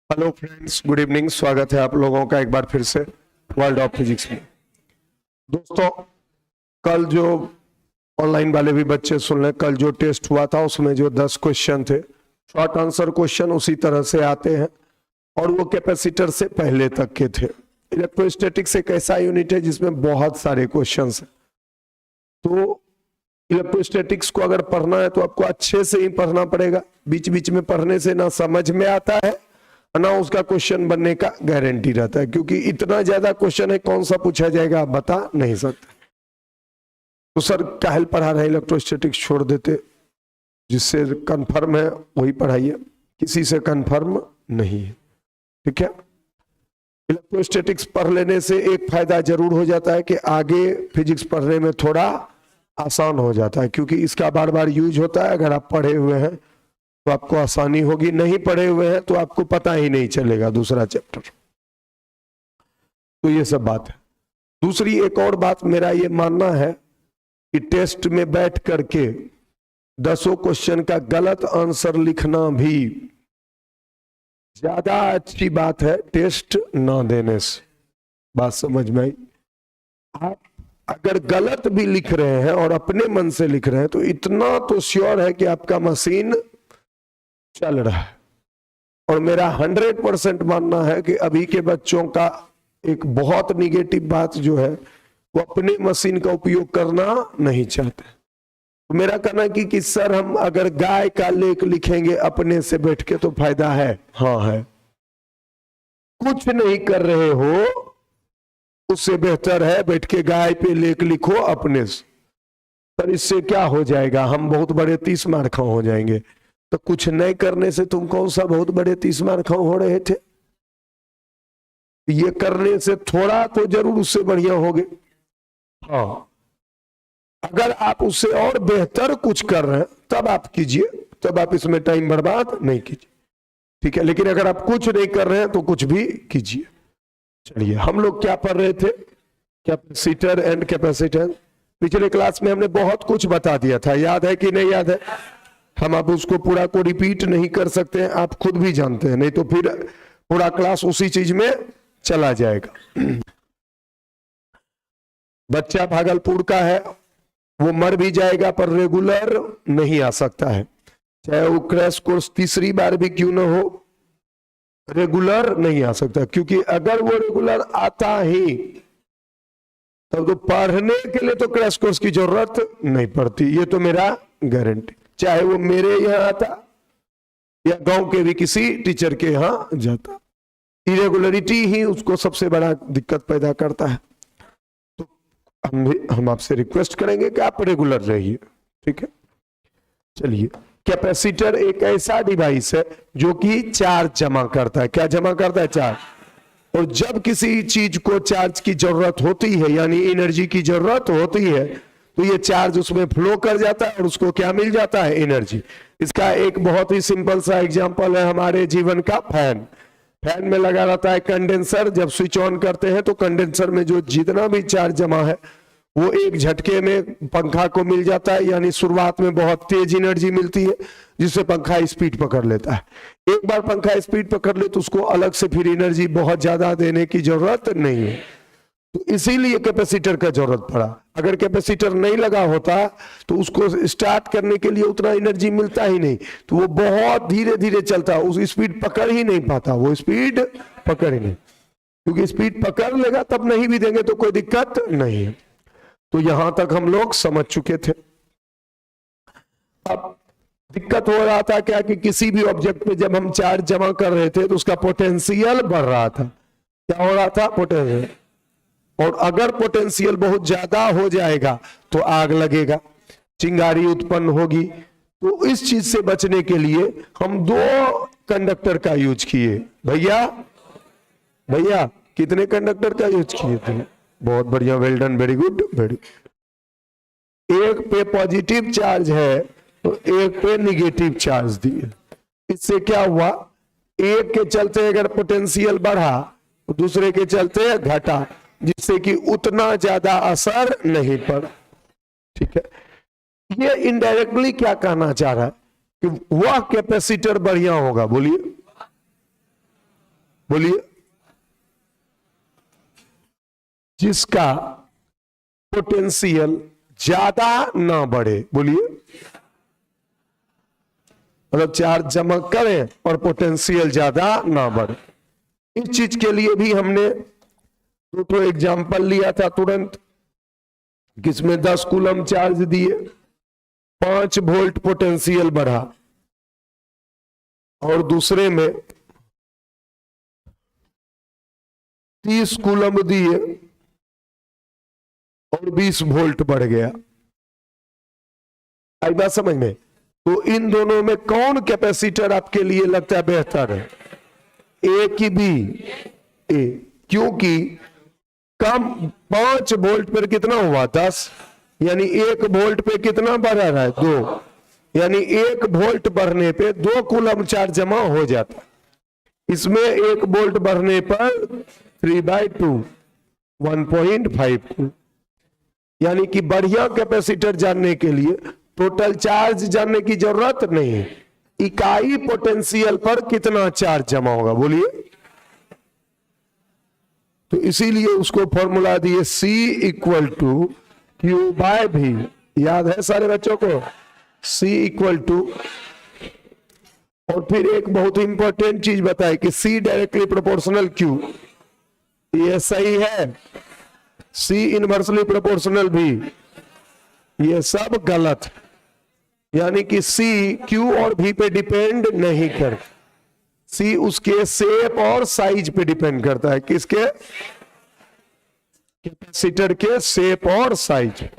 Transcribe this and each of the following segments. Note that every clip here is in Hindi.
Hello friends, good evening. स्वागत है आप लोगों का एक बार फिर से वर्ल्ड ऑफ फिजिक्स में। दोस्तों, कल जो ऑनलाइन वाले भी बच्चे सुन लें, कल जो टेस्ट हुआ था उसमें जो 10 क्वेश्चन थे, शॉर्ट आंसर क्वेश्चन उसी तरह से आते हैं और वो कैपेसिटर से पहले तक के थे। इलेक्ट्रोस्टैटिक्स एक ऐसा यूनिट है जिसमें बहुत सारे क्वेश्चन हैं, तो इलेक्ट्रोस्टैटिक्स को अगर पढ़ना है तो आपको अच्छे से ही पढ़ना पड़ेगा। बीच बीच में पढ़ने से ना समझ में आता है ना उसका क्वेश्चन बनने का गारंटी रहता है, क्योंकि इतना ज्यादा क्वेश्चन है, कौन सा पूछा जाएगा आप बता नहीं सकते। तो सर काहेल पढ़ा रहे, इलेक्ट्रोस्टैटिक्स छोड़ देते, जिससे कंफर्म है वही पढ़ाइए, किसी से कंफर्म नहीं है। ठीक है, इलेक्ट्रोस्टैटिक्स पढ़ लेने से एक फायदा जरूर हो जाता है कि आगे फिजिक्स पढ़ने में थोड़ा आसान हो जाता है, क्योंकि इसका बार बार यूज होता है। अगर आप पढ़े हुए हैं तो आपको आसानी होगी, नहीं पढ़े हुए हैं तो आपको पता ही नहीं चलेगा दूसरा चैप्टर। तो ये सब बात है। दूसरी एक और बात मेरा ये मानना है कि टेस्ट में बैठ करके 10 क्वेश्चन का गलत आंसर लिखना भी ज्यादा अच्छी बात है टेस्ट ना देने से। बात समझ में आई? आप अगर गलत भी लिख रहे हैं और अपने मन से लिख रहे हैं तो इतना तो श्योर है कि आपका मशीन चल रहा है। और मेरा 100% मानना है कि अभी के बच्चों का एक बहुत निगेटिव बात जो है, वो अपने मशीन का उपयोग करना नहीं चाहते। तो मेरा कहना है कि सर हम अगर गाय का लेख लिखेंगे अपने से बैठ के तो फायदा है? हाँ है। कुछ नहीं कर रहे हो उससे बेहतर है बैठ के गाय पे लेख लिखो अपने से। पर इससे क्या हो जाएगा, हम बहुत बड़े 30 मार्क हो जाएंगे। तो कुछ नहीं करने से तुम कौन सा बहुत बड़े 30 मार्क हो रहे थे? ये करने से थोड़ा तो जरूर उससे बढ़िया होगे। हाँ, अगर आप उससे और बेहतर कुछ कर रहे हैं तब आप कीजिए, तब आप इसमें टाइम बर्बाद नहीं कीजिए। ठीक है, लेकिन अगर आप कुछ नहीं कर रहे हैं तो कुछ भी कीजिए। चलिए, हम लोग क्या पढ़ रहे थे? Capacitor and capacitance. पिछले क्लास में हमने बहुत कुछ बता दिया था, याद है कि नहीं याद है? हम अब उसको पूरा को रिपीट नहीं कर सकते हैं, आप खुद भी जानते हैं, नहीं तो फिर पूरा क्लास उसी चीज में चला जाएगा। बच्चा भागलपुर का है, वो मर भी जाएगा पर रेगुलर नहीं आ सकता है, चाहे वो क्रैश कोर्स तीसरी बार भी क्यों ना हो, रेगुलर नहीं आ सकता। क्योंकि अगर वो रेगुलर आता ही तब तो पढ़ने के लिए तो क्रैश कोर्स की जरूरत नहीं पड़ती, ये तो मेरा गारंटी। चाहे वो मेरे यहाँ आता या गांव के भी किसी टीचर के यहाँ जाता, इरेगुलरिटी ही उसको सबसे बड़ा दिक्कत पैदा करता है। तो हम आपसे रिक्वेस्ट करेंगे कि आप रेगुलर रहिए। ठीक है, चलिए। कैपेसिटर एक ऐसा डिवाइस है जो कि चार्ज जमा करता है। क्या जमा करता है? चार्ज। और जब किसी चीज को चार्ज की जरूरत होती है, यानी एनर्जी की जरूरत होती है, तो ये चार्ज उसमें फ्लो कर जाता है और उसको क्या मिल जाता है? एनर्जी। इसका एक बहुत ही सिंपल सा एग्जांपल है हमारे जीवन का फैन। फैन में लगा रहता है कंडेंसर, जब स्विच ऑन करते हैं तो कंडेंसर में जो जितना भी चार्ज जमा है वो एक झटके में पंखा को मिल जाता है, यानी शुरुआत में बहुत तेज एनर्जी मिलती है जिससे पंखा स्पीड पकड़ लेता है। एक बार पंखा स्पीड पकड़ ले तो उसको अलग से फिर एनर्जी बहुत ज्यादा देने की जरूरत नहीं है। तो इसीलिए कैपेसिटर का जरूरत पड़ा। अगर कैपेसिटर नहीं लगा होता तो उसको स्टार्ट करने के लिए उतना एनर्जी मिलता ही नहीं, तो वो बहुत धीरे धीरे चलता, उस स्पीड पकड़ ही नहीं पाता, वो स्पीड पकड़ ही नहीं। क्योंकि स्पीड पकड़ लेगा तब नहीं भी देंगे तो कोई दिक्कत नहीं है। तो यहां तक हम लोग समझ चुके थे। अब दिक्कत हो रहा था क्या कि किसी भी ऑब्जेक्ट पे जब हम चार्ज जमा कर रहे थे तो उसका पोटेंशियल बढ़ रहा था। क्या हो रहा था? पोटेंशियल। और अगर पोटेंशियल बहुत ज्यादा हो जाएगा तो आग लगेगा, चिंगारी उत्पन्न होगी। तो इस चीज से बचने के लिए हम 2 कंडक्टर का यूज किए। भैया कितने कंडक्टर का यूज किए थे? बहुत बढ़िया, well done, very good, very. एक पे पॉजिटिव चार्ज है तो एक पे निगेटिव चार्ज दिए। इससे क्या हुआ? एक के चलते अगर पोटेंशियल बढ़ा तो दूसरे के चलते घटा, जिससे कि उतना ज्यादा असर नहीं पड़ा। ठीक है, ये इनडायरेक्टली क्या कहना चाह रहा है कि वह कैपेसिटर बढ़िया होगा? बोलिए। बोलिए, जिसका पोटेंशियल ज्यादा ना बढ़े। बोलिए, मतलब चार्ज जमा करें और पोटेंशियल ज्यादा ना बढ़े। इस चीज के लिए भी हमने दो एग्जाम्पल लिया था तुरंत, किसमें 10 कूलम चार्ज दिए, 5 वोल्ट पोटेंशियल बढ़ा, और दूसरे में 30 कूलम दिए और 20 वोल्ट बढ़ गया। आई बात समझ में? तो इन दोनों में कौन कैपेसिटर आपके लिए लगता है बेहतर है, ए की बी? ए, क्योंकि कम 5 वोल्ट पर कितना हुआ 10, यानी 1 वोल्ट पे कितना बढ़ रहा है 2, यानी 1 वोल्ट बढ़ने पे 2 कूलम चार्ज जमा हो जाता। इसमें 1 वोल्ट बढ़ने पर 3/2 1.52, यानी कि बढ़िया कैपेसिटर जानने के लिए टोटल चार्ज जानने की जरूरत नहीं है, इकाई पोटेंशियल पर कितना चार्ज जमा होगा। बोलिए, तो इसीलिए उसको फॉर्मूला दिए C = Q/V। याद है सारे बच्चों को? C = और फिर एक बहुत इंपॉर्टेंट चीज बताए कि C डायरेक्टली प्रोपोर्शनल Q, ये सही है। C इनवर्सली प्रोपोर्शनल भी, ये सब गलत, यानी कि C Q और V पे डिपेंड नहीं करता। C उसके शेप और साइज पे डिपेंड करता है। किसके? कैपेसिटर के शेप और साइज।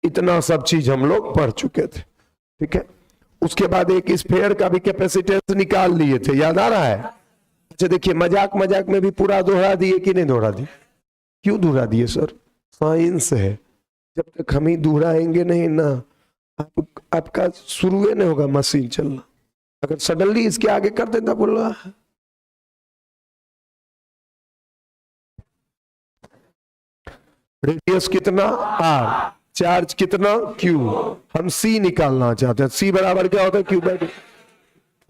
इतना सब चीज हम लोग पढ़ चुके थे, ठीक है। उसके बाद एक स्फीयर का भी कैपेसिटेंस निकाल लिए थे, याद आ रहा है? अच्छा देखिए, मजाक मजाक में भी पूरा दोहरा दिए कि नहीं दोहरा दिए? क्यों दोहरा दिए सर? साइंस है, जब तक हम ही दोहराएंगे नहीं ना, आपका शुरू नहीं होगा मशीन चलना। अगर सडनली इसके आगे कर देता, बोल रहा है रेडियस कितना R, चार्ज कितना Q, हम C निकालना चाहते हैं। C बराबर क्या होता है? Q/2।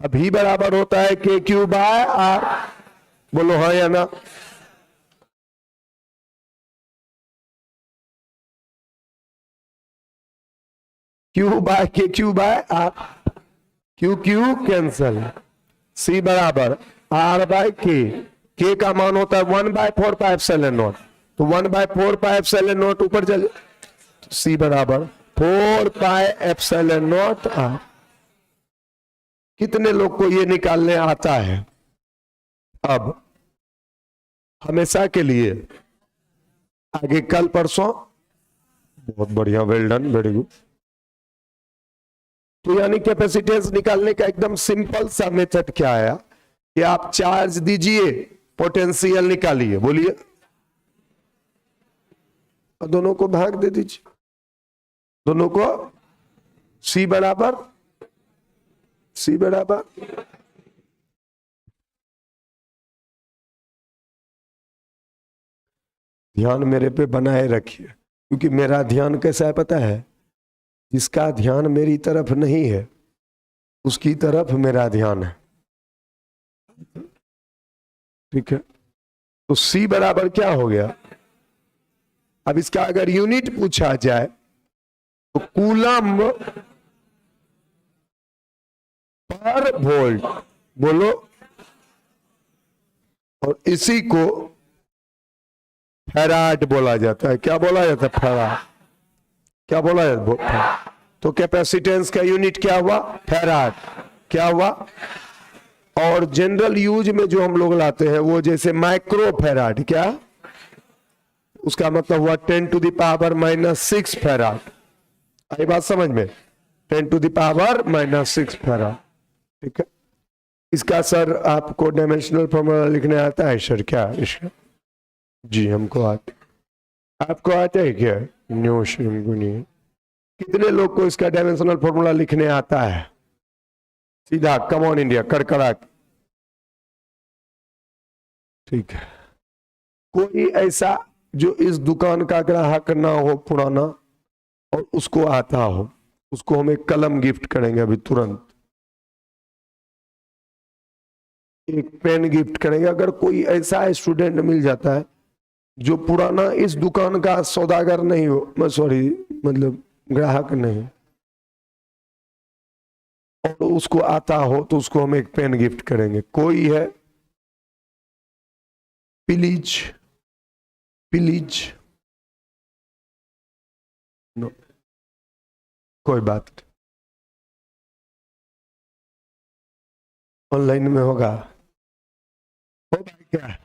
अब V बराबर होता है KQ/R। बोलो हाँ या ना? Q/KQ/R, Q कैंसल, C बराबर R/K। K का मान होता है 1/4πε0, तो 1/4πε0 ऊपर चले, C बराबर 4πε0R। कितने लोग को ये निकालने आता है? अब हमेशा के लिए, आगे कल परसों, बहुत बढ़िया, वेल डन, वेरी गुड। तो यानी कैपेसिटेंस निकालने का एकदम सिंपल सा मेथड क्या है कि आप चार्ज दीजिए, पोटेंशियल निकालिए। बोलिए, दोनों को भाग दे दीजिए, दोनों को C बराबर ध्यान मेरे पे बनाए रखिए, क्योंकि मेरा ध्यान कैसा है पता है? जिसका ध्यान मेरी तरफ नहीं है उसकी तरफ मेरा ध्यान है, ठीक है। तो C बराबर क्या हो गया? अब इसका अगर यूनिट पूछा जाए तो कूलम पर वोल्ट, बोलो, और इसी को फैराड बोला जाता है। क्या बोला जाता है? फैराड। क्या बोला जाता है? तो कैपेसिटेंस का यूनिट क्या हुआ? फैराड। क्या हुआ? और जनरल यूज में जो हम लोग लाते हैं वो जैसे माइक्रो फैराड, क्या उसका मतलब हुआ 10⁻⁻6 फैराड। आई बात समझ में? 10⁻⁻6 फैराड, ठीक है। इसका सर आपको डायमेंशनल फॉर्मूला लिखने आता है सर? क्या इसका? जी हमको आता। आपको आता है क्या? नो नहीं। कितने लोग को इसका डायमेंशनल फॉर्मूला लिखने आता है? सीधा कम ऑन इंडिया, कड़कड़ा, ठीक है। कोई ऐसा जो इस दुकान का ग्राहक ना हो पुराना और उसको आता हो, उसको हम एक कलम गिफ्ट करेंगे अभी तुरंत। एक पेन गिफ्ट करेंगे। अगर कोई ऐसा स्टूडेंट मिल जाता है जो पुराना इस दुकान का सौदागर नहीं हो, सॉरी मतलब ग्राहक नहीं, और उसको आता हो, तो उसको हम एक पेन गिफ्ट करेंगे। कोई है? Please please. नो, कोई बात नहीं, ऑनलाइन में होगा क्या?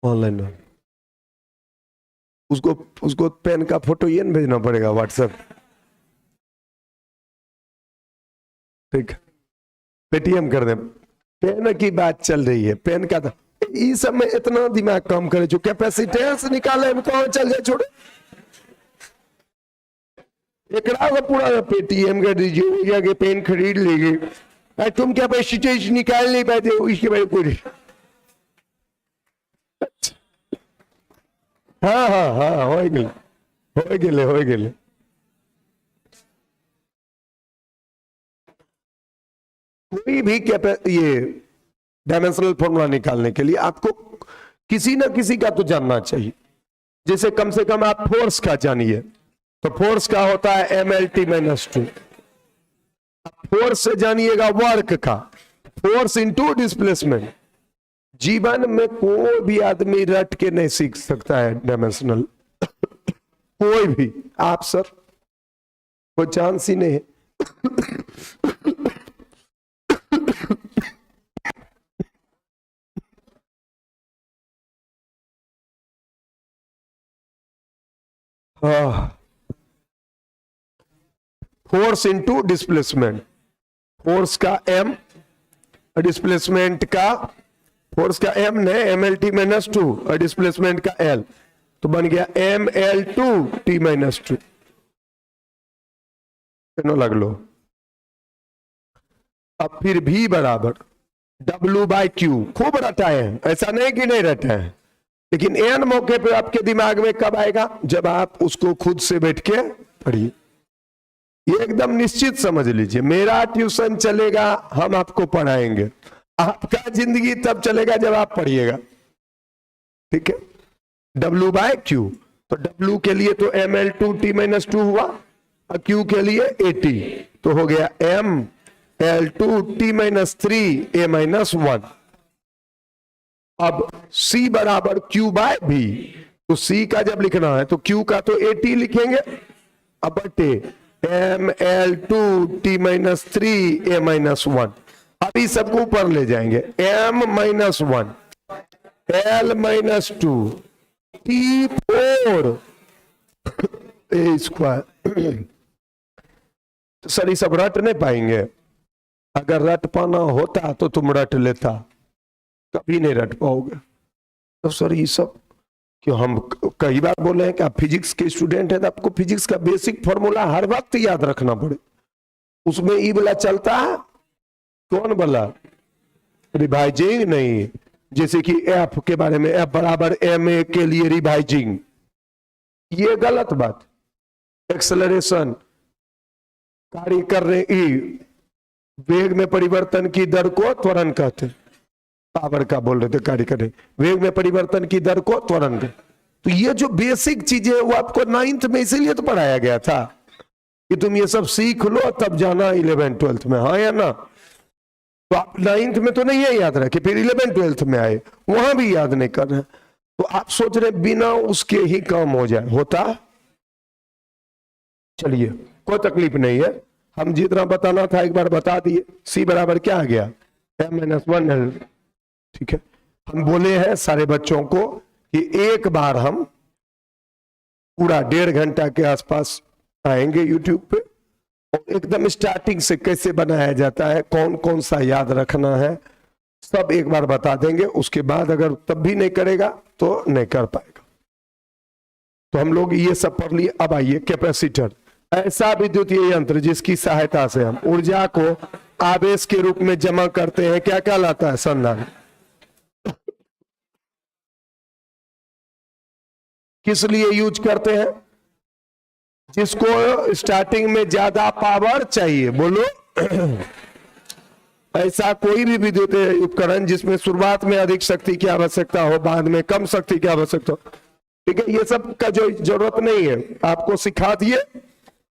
ऑनलाइन में उसको उसको पेन का फोटो ये भेजना पड़ेगा व्हाट्सएप। ठीक, पेटीएम कर दे। पेन की बात चल रही है, पेन का इस सब में इतना दिमाग काम करे जो कैपेसिटेंस निकाले में कौन चल जाए, छोड़ो। एक पूरा पेटीएम कर दीजिए कि पेन खरीद लेंगे, तुम कैपेसिटेंस निकाल नहीं पाते हो, इसके बारे में कोई। हाँ हाँ हाँ, हो गए। कोई भी ये डायमेंशनल फॉर्मूला निकालने के लिए आपको किसी ना किसी का तो जानना चाहिए। जैसे कम से कम आप फोर्स का जानिए, तो फोर्स का होता है MLT-2। फोर्स से जानिएगा वर्क का, फोर्स इंटू डिस्प्लेसमेंट। जीवन में कोई भी आदमी रट के नहीं सीख सकता है डायमेंशनल, कोई भी। आप सर, कोई चांस ही नहीं है। फोर्स इंटू डिस्प्लेसमेंट, फोर्स का M, डिस्प्लेसमेंट का, फोर्स का M ने MLT-2 और डिस्प्लेसमेंट का L, तो बन गया ML2T-2। लग लो। अब फिर V बराबर W/Q। खूब रटाए हैं, ऐसा नहीं कि नहीं रटे हैं, लेकिन एन मौके पे आपके दिमाग में कब आएगा? जब आप उसको खुद से बैठ के पढ़िए। ये एकदम निश्चित समझ लीजिए, मेरा ट्यूशन चलेगा, हम आपको पढ़ाएंगे। आपका जिंदगी तब चलेगा जब आप पढ़िएगा, ठीक है। W/Q, तो W के लिए तो ML2T-2 हुआ, और Q के लिए AT, तो हो गया ML2T-3A-1। अब C बराबर Q/V, तो C का जब लिखना है तो Q का तो AT लिखेंगे, अब बटे ML2T-3A-1। अभी सबको ऊपर ले जाएंगे, M-1 L-2 T4 A²। Sir ये सब रट नहीं पाएंगे। अगर रट पाना होता तो तुम रट लेता, कभी नहीं रट पाओगे। तो सर ये सब क्यों? हम कई बार बोले हैं कि आप फिजिक्स के स्टूडेंट हैं, तो आपको फिजिक्स का बेसिक फॉर्मूला हर वक्त याद रखना पड़े। उसमें ई वाला चलता है, कौन वाला? रिवाइजिंग नहीं। जैसे कि एफ के बारे में, एफ बराबर MA के लिए रिवाइजिंग, ये गलत बात। एक्सेलरेशन, कार्य कर रहे ई, वेग में परिवर्तन की दर को त्वरण कहते हैं। पावर का बोल रहे थे, कार्य कर रहे, वेग में परिवर्तन की दर को त्वरण कहते। तो ये जो बेसिक चीजें वो आपको 9th में इसीलिए तो पढ़ाया गया था कि तुम ये सब सीख लो तब जाना 11th 12th में, हाँ या ना? तो आप 9th में तो नहीं है याद रखे, फिर 11th 12th में आए, वहां भी याद नहीं कर रहे। तो आप सोच रहे बिना उसके ही काम हो जाए, होता? चलिए कोई तकलीफ नहीं है, हम जितना बताना था एक बार बता दिए। C बराबर क्या आ गया? M-1L, ठीक है। हम बोले हैं सारे बच्चों को कि एक बार हम पूरा 1.5 घंटा के आसपास आएंगे YouTube पे, और एकदम स्टार्टिंग से कैसे बनाया जाता है, कौन कौन सा याद रखना है, सब एक बार बता देंगे। उसके बाद अगर तब भी नहीं करेगा तो नहीं कर पाएगा। तो हम लोग ये सब पढ़ लिए। अब आइए, कैपेसिटर, ऐसा विद्युतीय यंत्र जिसकी सहायता से हम ऊर्जा को आवेश के रूप में जमा करते हैं, क्या कहलाता है? संधारित्र। किस लिए यूज करते हैं? जिसको स्टार्टिंग में ज्यादा पावर चाहिए, बोलो। ऐसा कोई भी विद्युत उपकरण जिसमें शुरुआत में अधिक शक्ति की आवश्यकता हो, बाद में कम शक्ति की आवश्यकता हो, ठीक है, ये सब का जो जरूरत नहीं है, आपको सिखा दिए,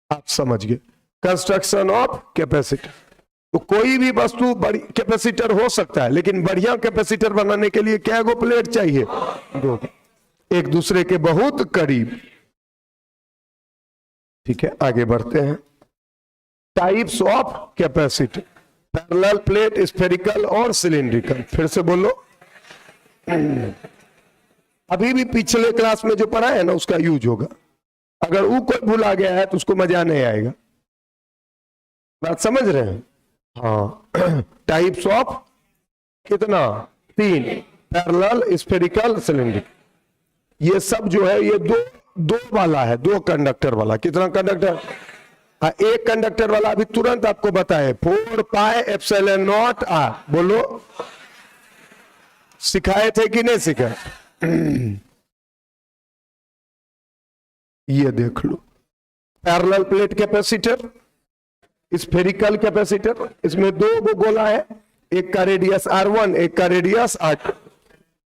आप समझ गए। कंस्ट्रक्शन ऑफ कैपेसिटर, तो कोई भी वस्तु बड़ी कैपेसिटर हो सकता है, लेकिन बढ़िया कैपेसिटर बनाने के लिए क्या गो प्लेट चाहिए? दो, एक दूसरे के बहुत करीब। ठीक है, आगे बढ़ते हैं। Types of capacitor, parallel plate, spherical और सिलिंड्रिकल। फिर से बोलो। अभी भी पिछले क्लास में जो पढ़ा है ना उसका यूज होगा। अगर वो कोई भूला गया है तो उसको मजा नहीं आएगा। बात समझ रहे हैं? हाँ। टाइप्स ऑफ कितना? 3, पैरेलल, स्फेरिकल, सिलिंड्रिकल। ये सब जो है ये दो वाला है, 2 कंडक्टर वाला। कितना कंडक्टर? हाँ, एक कंडक्टर वाला अभी तुरंत आपको बताए, 4 पाई एप्सिलॉन नॉट आर। बोलो, सिखाए थे कि नहीं सिखाए? ये देख लो, parallel plate capacitor, spherical capacitor, इसमें 2 गोला है, एक का रेडियस R1, एक का रेडियस R2।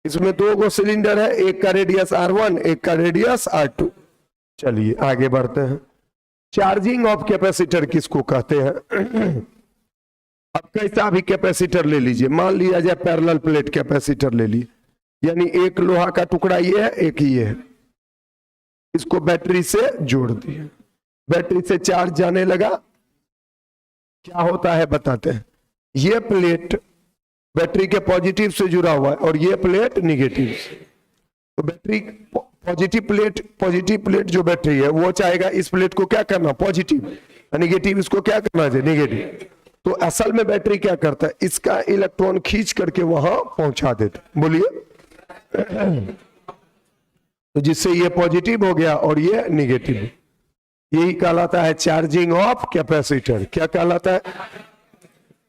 इसमें 2 सिलेंडर है, एक का रेडियस R1, एक का रेडियस R2। चलिए आगे बढ़ते हैं। चार्जिंग ऑफ कैपेसिटर किसको कहते हैं? अब कैसा भी कैपेसिटर ले लीजिए, मान लिया जाए पैरेलल प्लेट कैपेसिटर ले लीजिए, यानी एक लोहा का टुकड़ा ये है, एक ये है, इसको बैटरी से जोड़ दिए, बैटरी से चार्ज जाने लगा, क्या होता है बताते हैं। ये प्लेट बैटरी के पॉजिटिव से जुड़ा हुआ है और ये प्लेट निगेटिव से। तो बैटरी पॉजिटिव प्लेट जो बैटरी है वो चाहेगा इस प्लेट को क्या करना? पॉजिटिव। निगेटिव इसको क्या करना चाहिए? निगेटिव। तो असल में बैटरी क्या करता है? इसका इलेक्ट्रॉन खींच करके वहां पहुंचा देता। बोलिए। तो जिससे ये पॉजिटिव हो गया और ये निगेटिव। यही कहलाता है चार्जिंग ऑफ कैपेसिटर। क्या कहलाता है?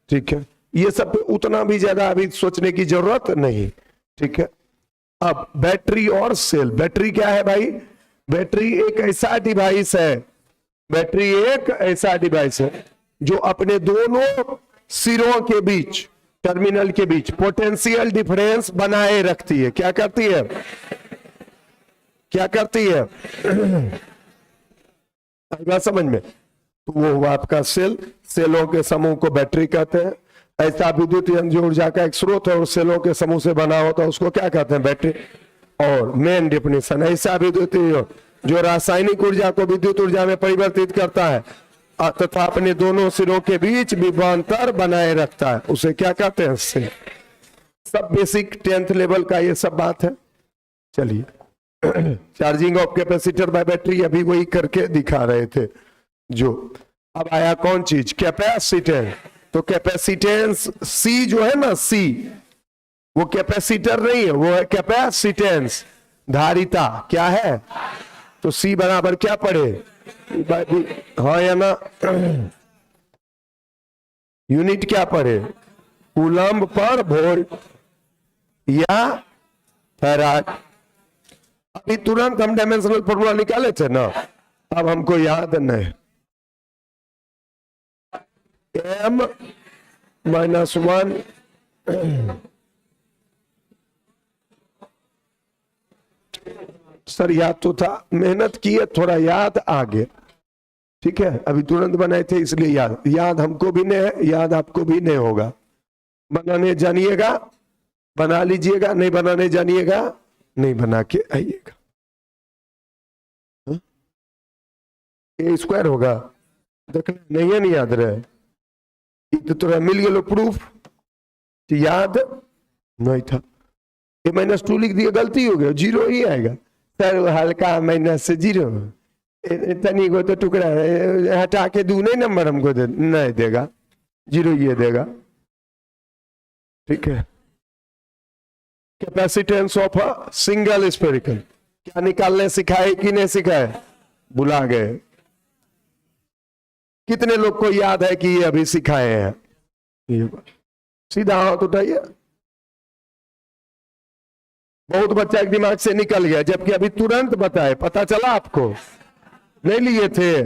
ठीक है, ये सब उतना भी ज्यादा अभी सोचने की जरूरत नहीं। ठीक है, अब बैटरी और सेल। बैटरी क्या है भाई? बैटरी एक ऐसा डिवाइस है, बैटरी एक ऐसा डिवाइस है जो अपने दोनों सिरों के बीच, टर्मिनल के बीच पोटेंशियल डिफरेंस बनाए रखती है। क्या करती है? क्या करती है? बात समझ में? तो वो हुआ आपका सेल। सेलों के समूह को बैटरी कहते हैं। ऐसा विद्युत जो ऊर्जा का एक स्रोत है और सेलों के समूह से बना होता है उसको क्या कहते हैं? बैटरी। और मेन डेफिनेशन, ऐसा विद्युत जो रासायनिक ऊर्जा को विद्युत ऊर्जा में परिवर्तित करता है तथा अपने दोनों सिरों के बीच विभवांतर बनाए रखता है, उसे क्या कहते हैं? सेल। सब बेसिक 10th लेवल का ये सब बात है। चलिए, charging of capacitor bye battery अभी वही करके दिखा रहे थे जो। अब आया कौन चीज? कैपेसिटेंस। तो कैपेसिटेंस सी जो है ना, सी, वो कैपेसिटर नहीं है, वो है कैपेसिटेंस, धारिता। क्या है? तो सी बराबर क्या पढ़े? हाँ या ना? यूनिट क्या पढ़े? कूलम्ब पर वोल्ट या फैराड। अभी तुरंत हम डायमेंशनल फॉर्मूला निकाले थे ना, अब हमको याद नहीं। m-1 सर याद तो था, मेहनत किए, थोड़ा याद आ गया। ठीक है, अभी तुरंत बनाए थे इसलिए याद हमको भी नहीं है, याद आपको भी नहीं होगा। बनाने जानिएगा बना लीजिएगा, नहीं बनाने जानिएगा नहीं बना के आइएगा। ए स्क्वायर होगा, देखना नहीं है, नहीं याद रहे तो थोड़ा मिल गया प्रूफ, याद नहीं था। -2 लिख दिया, गलती हो गया, 0 ही आएगा सर, हल्का माइनस से 0, तनी को तो टुकड़ा हटा के दू नहीं नंबर हमको नहीं देगा, 0 ये देगा। ठीक है, capacitance of a single spherical. क्या निकालने सिखाए कि नहीं सिखाए? भुला गए। कितने लोग को याद है कि ये अभी सिखाए हैं? ये सीधा हाथ उठाइए। बहुत बच्चा के दिमाग से निकल गया, जबकि अभी तुरंत बताए। पता चला आपको? नहीं लिए थे?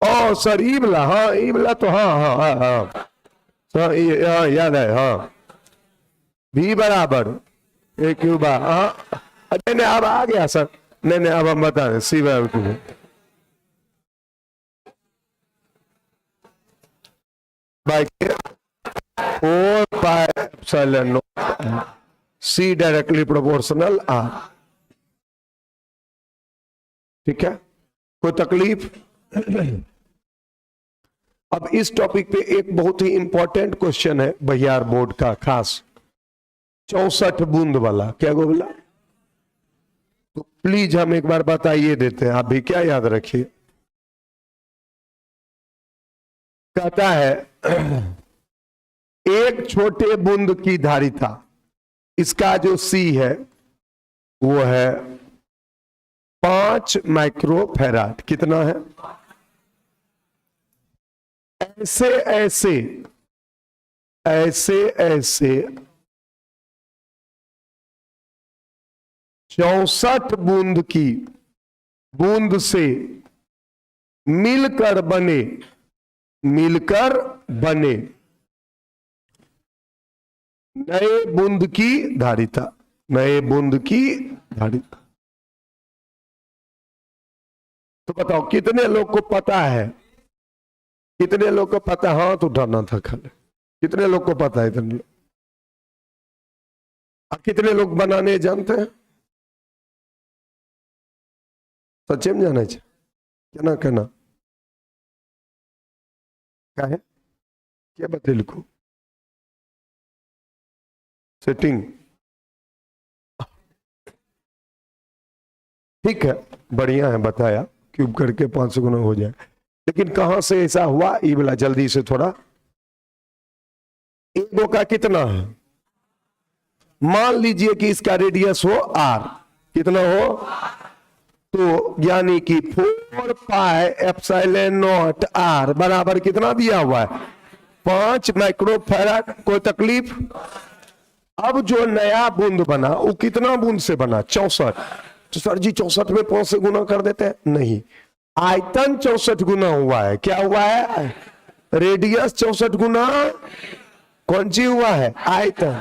ओ सर ई वाला, हाँ ई वाला तो हाँ हाँ हाँ हाँ हाँ, याद है हाँ। भी बराबर ए क्यूब, हाँ नहीं नहीं अब आ गया सर, नहीं नहीं अब हम बता रहे सी बराबर cube by 4 pi epsilon not C directly proportional R. ठीक है, कोई तकलीफ? अब इस टॉपिक पे एक बहुत ही इंपॉर्टेंट क्वेश्चन है बहियार बोर्ड का खास, 64 बूंद वाला, क्या बोला? तो प्लीज हम एक बार बताइए देते हैं, आप भी क्या याद रखिए। कहता है एक छोटे बूंद की धारिता, इसका जो सी है वो है 5 माइक्रोफैराड। कितना है? ऐसे ऐसे ऐसे ऐसे 64 बूंद से मिलकर बने नए बूंद की धारिता, नए बूंद की धारिता। तो बताओ कितने लोग को पता है? कितने लोग को पता है? हाथ उठाना था खाली। कितने लोग को पता है? इतने लोग। कितने लोग बनाने जानते हैं? सच्चे में जाना चाहिए, क्या ना कहना क्या है, क्या बता लिखो सेटिंग। ठीक है, बढ़िया है, बताया क्यूब करके 500 गुना हो जाए। लेकिन कहां से ऐसा हुआ ये वाला जल्दी से थोड़ा। एगो का कितना है? मान लीजिए कि इसका रेडियस हो आर, कितना हो? तो यानी कि 4 पाई एप्सिलॉन नॉट आर बराबर कितना दिया हुआ है? 5 माइक्रोफैराड। कोई तकलीफ? अब जो नया बूंद बना वो कितना बूंद से बना? 64। तो सर जी 64 में 5 से गुना कर देते हैं? नहीं, आयतन 64 गुना हुआ है। क्या हुआ है? रेडियस 64 गुना कौन सी हुआ है? आयतन।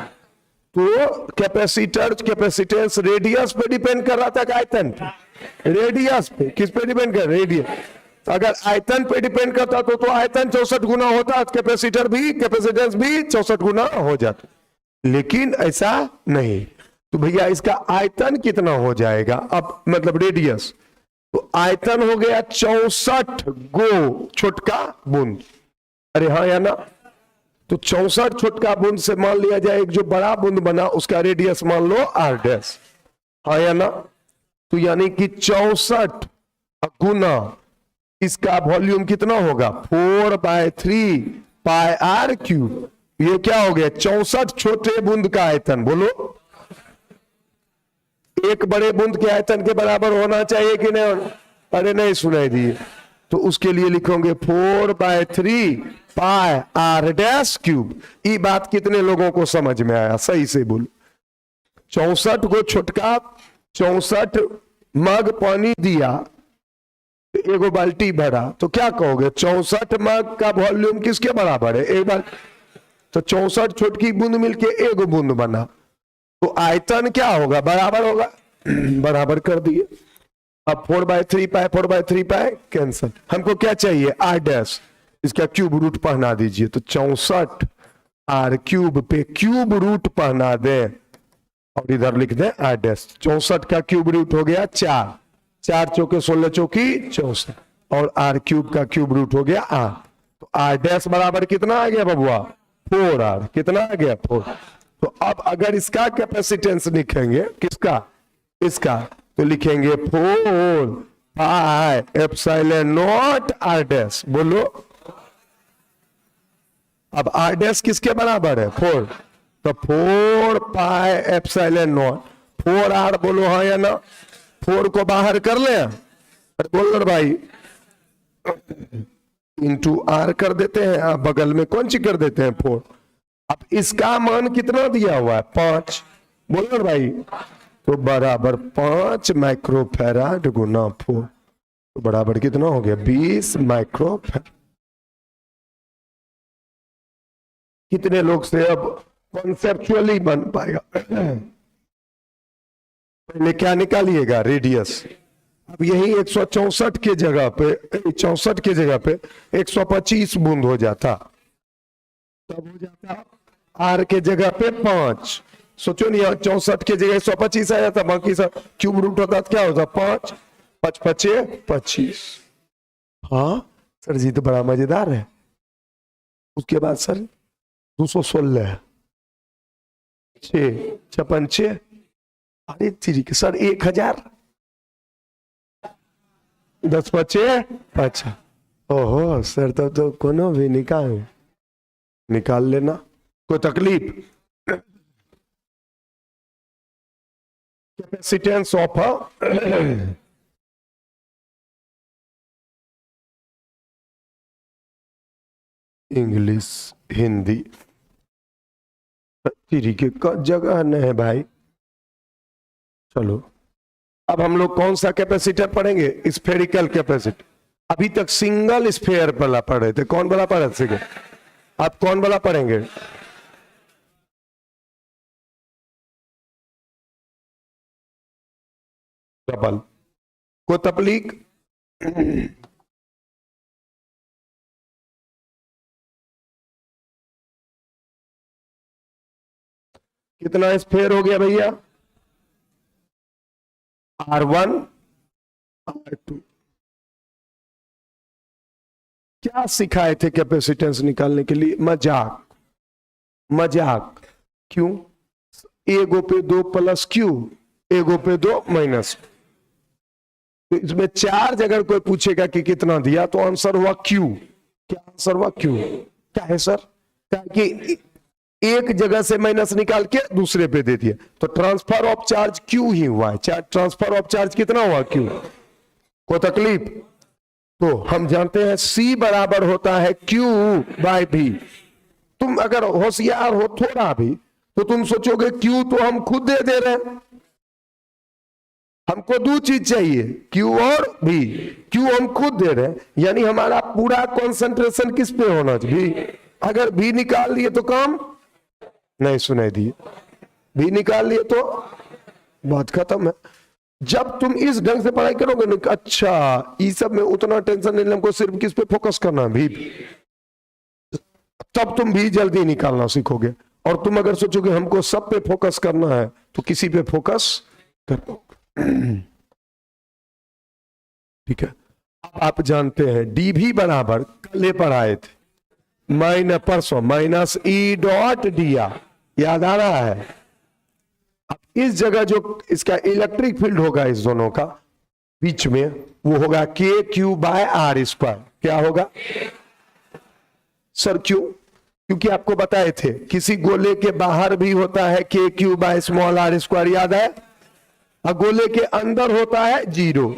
तो कैपेसिटेंस रेडियस पे डिपेंड कर रहा था कि आयतन पे? रेडियस पे। किस पे डिपेंड कर? रेडियस। अगर आयतन पे डिपेंड करता तो आयतन 64 गुना होता, कैपेसिटेंस भी 64 गुना हो जाता, लेकिन ऐसा नहीं। तो भैया इसका आयतन कितना हो जाएगा? अब मतलब रेडियस, तो आयतन हो गया 64 गो छोटका बूंद। अरे हाँ या ना? तो 64 छोटका बूंद से मान लिया जाए एक जो बड़ा बूंद बना उसका रेडियस मान लो आर डैश। हाँ या ना? तो यानी कि 64 गुना इसका वॉल्यूम कितना होगा? 4/3 पाई आर क्यूब। ये क्या हो गया? 64 छोटे बूंद का आयतन। बोलो, एक बड़े बूंद के आयतन के बराबर होना चाहिए कि नहीं? अरे नहीं सुनाई दिए, तो उसके लिए लिखोगे 4/3 पाई आर डैश क्यूब। ये बात कितने लोगों को समझ में आया? सही से बोलो। 64 को छोटका, 64 मग पानी दिया, एगो बाल्टी भरा, तो क्या कहोगे? 64 मग का वॉल्यूम किसके बराबर है? एक बार तो 64 छोटकी बूंद मिलके एगो बूंद बना, तो आयतन क्या होगा? बराबर होगा। बराबर कर दिए। अब 4/3 पाई 4/3 पाई कैंसल। हमको क्या चाहिए? R dash. इसका क्यूब रूट पहना दीजिए। तो 64 आर क्यूब पे क्यूब रूट पहना दे और इधर लिख दे आर डैश। 64 का क्यूब रूट हो गया 4, 4 चौके 16 चौकी 64, और आर क्यूब का क्यूब रूट हो गया आर। तो आर डैश बराबर कितना आ गया बबुआ? 4r। कितना आ गया? 4। तो अब अगर इसका कैपेसिटेंस लिखेंगे, किसका? इसका, तो लिखेंगे 4 pi epsilon not R dash. बोलो, अब आर डैश किसके बराबर है? 4। तो 4 पाई एप्सिलॉन नॉट 4r। बोलो हाँ या ना? 4 को बाहर कर ले, बोलो भाई, इंटू आर कर देते हैं, आप बगल में कौन सी कर देते हैं? 4। अब इसका मान कितना दिया हुआ है? 5। बोलो भाई, तो बराबर 5 माइक्रोफैराड गुना 4। तो बराबर कितना हो गया 20 माइक्रोफैराड। कितने लोग से अब कॉन्सेप्चुअली बन पाएगा? पहले क्या निकालिएगा रेडियस। अब यही 164 के जगह पे 64 के जगह पे 125 बूंद हो जाता, तब हो जाता आर के जगह पे 5। सोचो नहीं, 64 के जगह 125 आ जाता, बाकी सब क्यूब रूट होता तो क्या होता 5 5 5 25। हाँ सर जी तो बड़ा मजेदार है। उसके बाद सर 216 6 56 6, अरे ठीक है सर 1000 10 5 5। ओहो सर तब तो कोनो भी निकाल लेना, कोई तकलीफ। कैपेसिटेंस ऑफ इंग्लिश हिंदी तरीके का जगह नहीं है भाई। चलो अब हम लोग कौन सा कैपेसिटर पढ़ेंगे? Spherical capacitor. अभी तक सिंगल स्फेयर वाला पढ़े थे। कौन वाला पढ़े थे? आप कौन वाला पढ़ेंगे? डबल। को तकलीफ? कितना स्फेयर हो गया भैया? R1 R2। क्या सिखाए थे कैपेसिटेंस निकालने के लिए? मजाक। क्यों? एगो पे 2 प्लस क्यू, एगो पे 2 माइनस। तो इसमें चार्ज अगर कोई पूछेगा कि कितना दिया तो आंसर हुआ क्यू। क्या आंसर हुआ? क्यू। क्या है सर? क्या कि एक जगह से माइनस निकाल के दूसरे पे दे दिया, तो ट्रांसफर ऑफ चार्ज क्यू ही हुआ है। ट्रांसफर ऑफ चार्ज कितना हुआ? क्यू। कोई तकलीफ? तो हम जानते हैं C बराबर होता है Q बाय V। तुम अगर होशियार हो थोड़ा भी तो तुम सोचोगे Q तो हम खुद दे रहे हैं, हमको 2 चीज चाहिए Q और V। Q हम खुद दे रहे हैं, यानी हमारा पूरा कंसंट्रेशन किस पे होना चाहिए? अगर V निकाल लिए तो काम नहीं सुनाई दिए, V निकाल लिए तो बात खत्म है। जब तुम इस ढंग से पढ़ाई करोगे ना, अच्छा इस सब में उतना टेंशन नहीं, हमको सिर्फ किस पे फोकस करना है भी, तब तुम भी जल्दी निकालना सीखोगे। और तुम अगर सोचोगे हमको सब पे फोकस करना है तो किसी पे फोकस करो। ठीक है। अब आप जानते हैं डी भी बराबर कल पढ़ाए थे परसों माइनस ई डॉट दिया, याद आ रहा है? अब इस जगह जो इसका इलेक्ट्रिक फील्ड होगा इस दोनों का बीच में, वो होगा के क्यू बाय आर स्क्वायर। क्या होगा सर? क्यों? क्योंकि आपको बताए थे किसी गोले के बाहर भी होता है के Q by small R square, याद है? और गोले के अंदर होता है 0।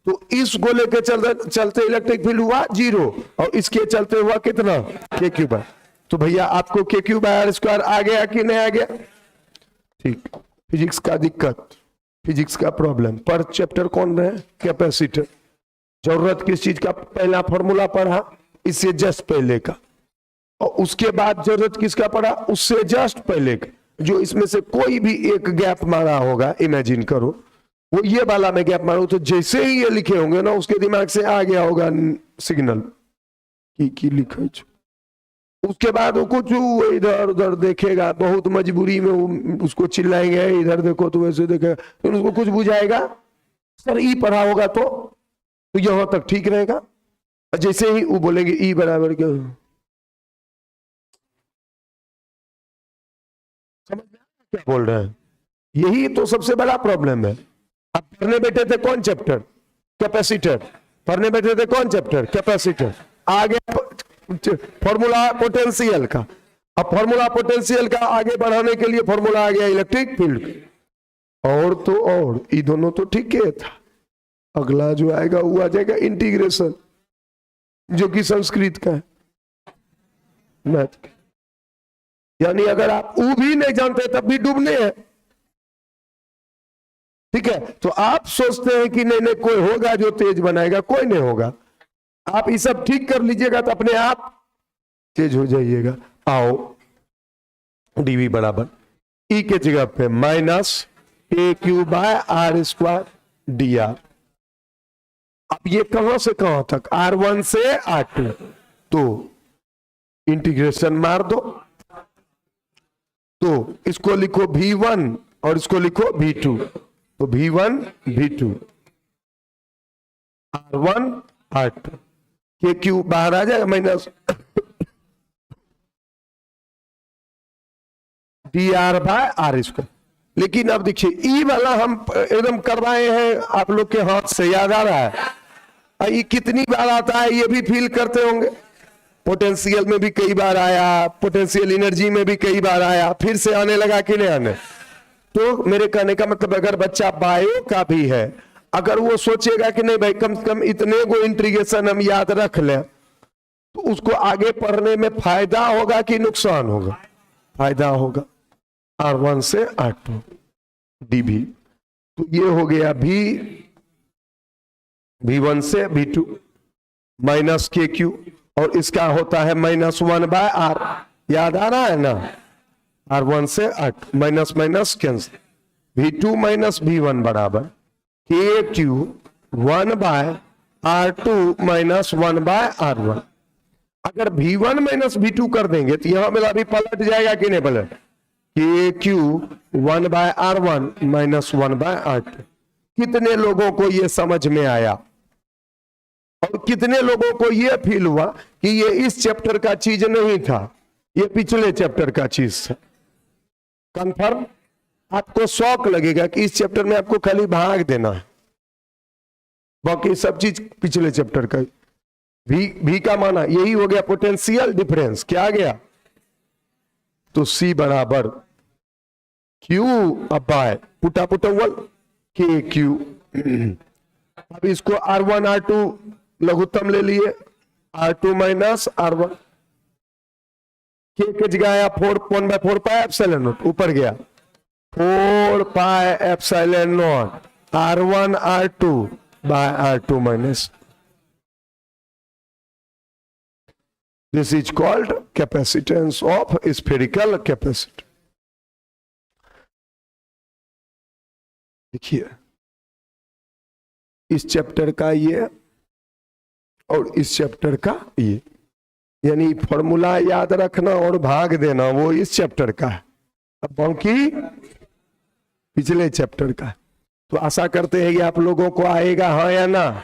तो इस गोले के चलते इलेक्ट्रिक फील्ड हुआ 0 और इसके चलते हुआ कितना? के क्यू बाय। तो भैया आपको के क्यू बाय आर स्क्वायर आ गया कि नहीं आ गया? ठीक। फिजिक्स का दिक्कत, फिजिक्स का प्रॉब्लम पर चैप्टर कौन रहे? कैपेसिटर। जरूरत किस चीज का? पहला फॉर्मूला पढ़ा इससे जस्ट पहले का, और उसके बाद जरूरत किसका पढ़ा? उससे जस्ट पहले का। जो इसमें से कोई भी एक गैप मारा होगा, इमेजिन करो वो ये वाला में गैप मारो, तो जैसे ही ये लिखे होंगे ना उसके दिमाग से आ गया होगा सिग्नल की लिखे। उसके बाद वो कुछ इधर उधर देखेगा, बहुत मजबूरी में वो उसको चिल्लाएंगे इधर देखो तो वैसे देखेगा, तो उसको कुछ बुझाएगा। सर ई पढ़ा होगा तो यहां तक ठीक रहेगा। जैसे ही वो बोलेंगे ई बराबर क्या, समझ में क्या बोल रहे हैं? यही तो सबसे बड़ा प्रॉब्लम है। अब पढ़ने बैठे थे कौन चैप्टर? कैपेसिटर। पढ़ने बैठे थे कौन चैप्टर? कैपेसिटर। आगे फॉर्मूला पोटेंशियल का। अब फॉर्मूला पोटेंशियल का आगे बढ़ाने के लिए फॉर्मूला आ गया इलेक्ट्रिक फील्ड। और तो और ये दोनों तो ठीक है था। अगला जो आएगा वो आ जाएगा इंटीग्रेशन, जो कि संस्कृत का है, मैथ। यानी अगर आप वो भी नहीं जानते तब भी डूबने हैं। ठीक है, तो आप सोचते हैं कि नहीं नहीं कोई होगा जो तेज बनाएगा, कोई नहीं होगा। आप ये सब ठीक कर लीजिएगा तो अपने आप तेज हो जाइएगा। आओ डीवी बराबर ई के जगह पे minus A Q by R square D R. अब ये कहां से कहां तक, R1 से R2, तो इंटीग्रेशन मार दो, तो इसको लिखो V1 और इसको लिखो V2, तो V1 V2 R1 R2 के क्यू बाहर आ जाएगा minus D R by R square. लेकिन अब देखिए ई वाला हम एकदम कर रहे हैं आप लोग के हाथ से, याद आ रहा है ये कितनी बार आता है, ये भी फील करते होंगे। पोटेंशियल में भी कई बार आया, पोटेंशियल एनर्जी में भी कई बार आया, फिर से आने लगा कि नहीं आने। तो मेरे कहने का मतलब अगर बच्चा बायो का भी है, अगर वो सोचेगा कि नहीं भाई कम से कम इतने को इंटीग्रेशन हम याद रख लें, तो उसको आगे पढ़ने में फायदा होगा कि नुकसान होगा? फायदा होगा। R1 से R2 dV, तो ये हो गया V1 से V2 माइनस के क्यू, और इसका होता है -1 बाय R, याद आ रहा है ना? R1 से R2 minus minus cancel, V2 minus V1 बराबर के Q 1 bye R2 minus 1 bye R1। अगर V1 माइनस V2 कर देंगे तो यहां मेरा भी पलट जाएगा कि नहीं पलट, के Q 1 bye R1 minus 1 bye R2। कितने लोगों को यह समझ में आया और कितने लोगों को यह फील हुआ कि ये इस चैप्टर का चीज नहीं था, ये पिछले चैप्टर का चीज था? कंफर्म? आपको शौक लगेगा कि इस चैप्टर में आपको खाली भाग देना है, बाकी सब चीज पिछले चैप्टर का। भी का माना यही हो गया पोटेंशियल डिफरेंस, क्या आ गया? तो C बराबर Q बाय पुटा पुटवल के क्यू। अब इसको R1 R2 लघुत्तम ले लिए, R2 माइनस R1, के जगह आया 4 पाई एप्सिलॉन नॉट, ऊपर गया 4 pi epsilon not R1 R2 by R2 minus. This is called capacitance of spherical capacitor। देखिए इस चैप्टर का ये और इस चैप्टर का ये, यानी फॉर्मूला याद रखना और भाग देना वो इस चैप्टर का है, अब बाकी पिछले चैप्टर का। तो आशा करते हैं कि आप लोगों को आएगा, हाँ या ना?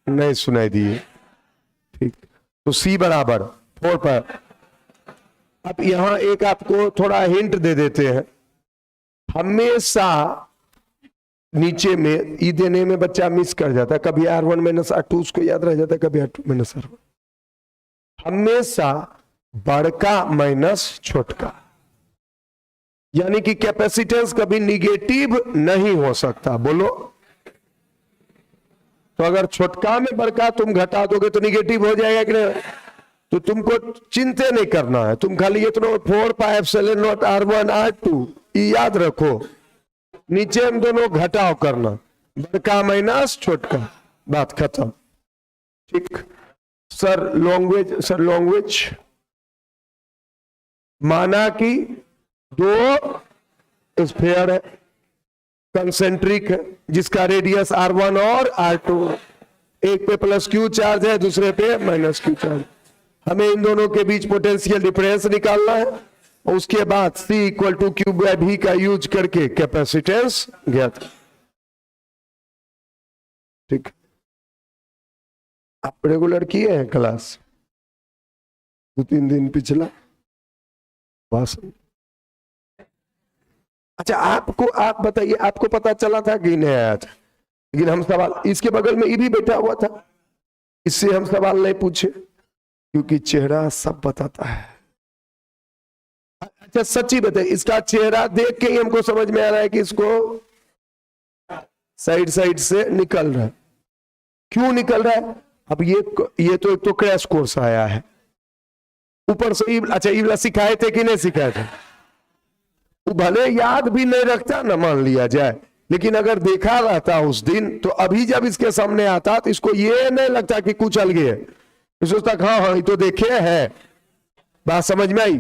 नहीं सुनाई दिए, ठीक। तो C बराबर 4 पर। अब यहां एक आपको थोड़ा हिंट दे देते हैं, हमेशा नीचे में ई देने में बच्चा मिस कर जाता है, कभी R1 माइनस R2 उसको याद रह जाता है, कभी R2 माइनस R1। हमेशा बड़का माइनस छोटका, यानी कि कैपेसिटेंस कभी निगेटिव नहीं हो सकता। बोलो, तो अगर छोटका में बड़का तुम घटा दोगे तो निगेटिव हो जाएगा कि नहीं? तो तुमको चिंता नहीं करना है, तुम खाली इतना 4 pi epsilon not R1 R2 याद रखो, नीचे हम दोनों घटाव करना, बड़का माइनस छोटका, बात खत्म। ठीक। सर लैंग्वेज माना कि 2 स्फीयर है, कंसेंट्रिक है, जिसका रेडियस R1 और R2, एक पे प्लस क्यू चार्ज है, दूसरे पे माइनस क्यू चार्ज। हमें इन दोनों के बीच पोटेंशियल डिफरेंस निकालना है, और उसके बाद C equal to Q by भी का यूज करके कैपेसिटेंस ज्ञात। ठीक। आप रेगुलर किए हैं क्लास 2-3 दिन पिछला? बस अच्छा, आप बताइए, आपको पता चला था कि नहीं आया था? लेकिन हम सवाल, इसके बगल में ये भी बैठा हुआ था, इससे हम सवाल नहीं पूछे क्योंकि चेहरा सब बताता है। अच्छा सच्ची बताइए, इसका चेहरा देख के ही हमको समझ में आ रहा है कि इसको साइड से निकल रहा है। क्यों निकल रहा है? अब ये तो एक तो क्रैश कोर्स आया है, ऊपर से अच्छा ये सिखाए थे कि नहीं सिखाए थे? वो भले याद भी नहीं रखता ना, मान लिया जाए लेकिन अगर देखा रहता उस दिन तो अभी जब इसके सामने आता तो इसको ये नहीं लगता कि कुछ अलग है, सोचता हाँ हाँ ये तो देखे है। बात समझ में आई?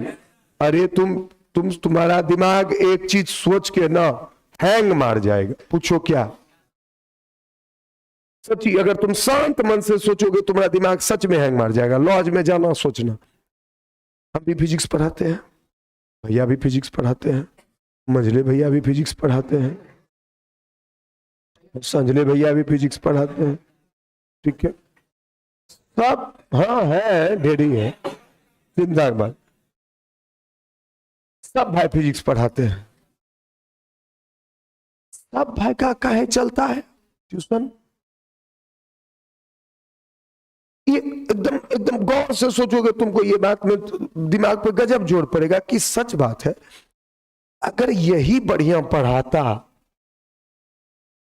अरे तुम्हारा दिमाग एक चीज सोच के ना हैंग मार जाएगा। पूछो क्या? सच्ची, अगर तुम शांत मन से सोचोगे तुम्हारा दिमाग सच में हैंग मार जाएगा। लॉज में जाना सोचना। हम भी फिजिक्स पढ़ाते हैं, भैया भी फिजिक्स पढ़ाते हैं, मंझले भैया भी फिजिक्स पढ़ाते हैं, संजले भैया भी फिजिक्स पढ़ाते हैं, ठीक है सब। हाँ है, ढेरी है, जिंदाबाद। सब भाई फिजिक्स पढ़ाते हैं। सब भाई का काहे चलता है ट्यूशन? ये एकदम एकदम गौर से सोचोगे तुमको ये बात में दिमाग पे गजब जोर पड़ेगा कि सच बात है। अगर यही बढ़िया पढ़ाता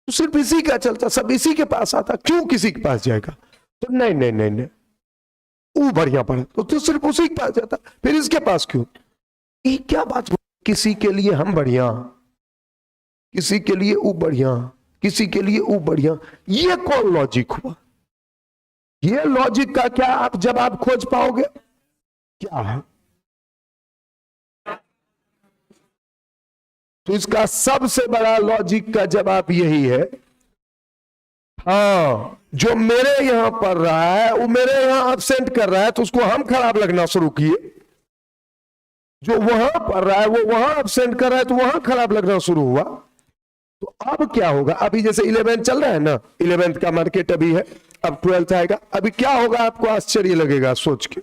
तो सिर्फ इसी का चलता, सब इसी के पास आता, क्यों किसी के पास जाएगा? तो नहीं नहीं नहीं नहीं, वो बढ़िया पढ़ा तो सिर्फ उसी के पास जाता, फिर इसके पास क्यों? ये क्या बात? किसी के लिए हम बढ़िया, किसी के लिए वो बढ़िया, किसी के लिए वो बढ़िया, ये कौन लॉजिक हुआ? ये लॉजिक का क्या आप जवाब खोज पाओगे? क्या है? तो इसका सबसे बड़ा लॉजिक का जवाब यही है, हाँ जो मेरे यहां पढ़ रहा है वो मेरे यहां एब्सेंट कर रहा है तो उसको हम खराब लगना शुरू किए। जो वहां पढ़ रहा है वो वहां एब्सेंट कर रहा है तो वहां खराब लगना शुरू हुआ। तो अब क्या होगा? अभी जैसे 11 चल रहा है ना, 11th का मार्केट अभी है, अब 12th आएगा। अभी क्या होगा? आपको आश्चर्य लगेगा सोच के,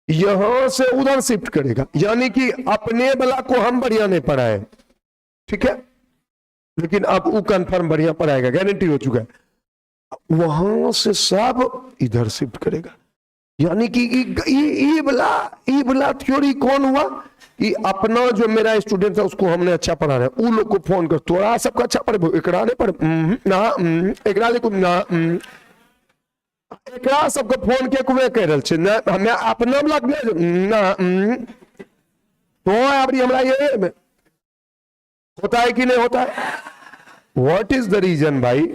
यहां से उधर शिफ्ट करेगा, यानी कि अपने वाला को हम बढ़िया नहीं पढ़ाए, ठीक है, लेकिन अब वो कंफर्म बढ़िया पढ़ाएगा, गारंटी हो चुका है। वहां से सब इधर शिफ्ट करेगा, यानी कि ये वाला थ्योरी कौन हुआ? कि अपना जो मेरा स्टूडेंट है उसको हमने अच्छा पढ़ा रहे, वो लोग को फोन कर, तोरा सबका अच्छा पढ़े, एकरा नहीं पढ़े ना, एकरा ना, एकरा सबको फोन के कुए कह रहे छे ना, हमें अपना लगने ना, तो अभी हमरा ये में होता है कि नहीं होता है? व्हाट इज द रीजन भाई?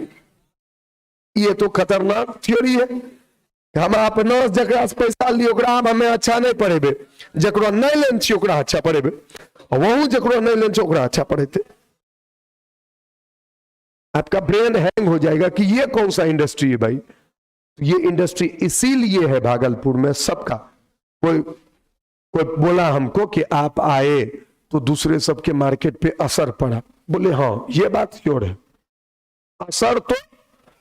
ये तो खतरनाक थ्योरी है। हम अपना जकरा से पैसा लियो ओकरा हमें अच्छा नहीं पढ़ेबे, जकरो नहीं लेन छी ओकरा अच्छा पढ़ेबे, वहू जकरो नहीं लेन छी ओकरा अच्छा पढ़ेते। आपका ब्रेन हैंग हो जाएगा कि ये कौन सा इंडस्ट्री है भाई? ये इंडस्ट्री इसीलिए है भागलपुर में सबका। कोई बोला हमको कि आप आए तो दूसरे सबके मार्केट पे असर पड़ा, बोले हाँ ये बात श्योर है, असर तो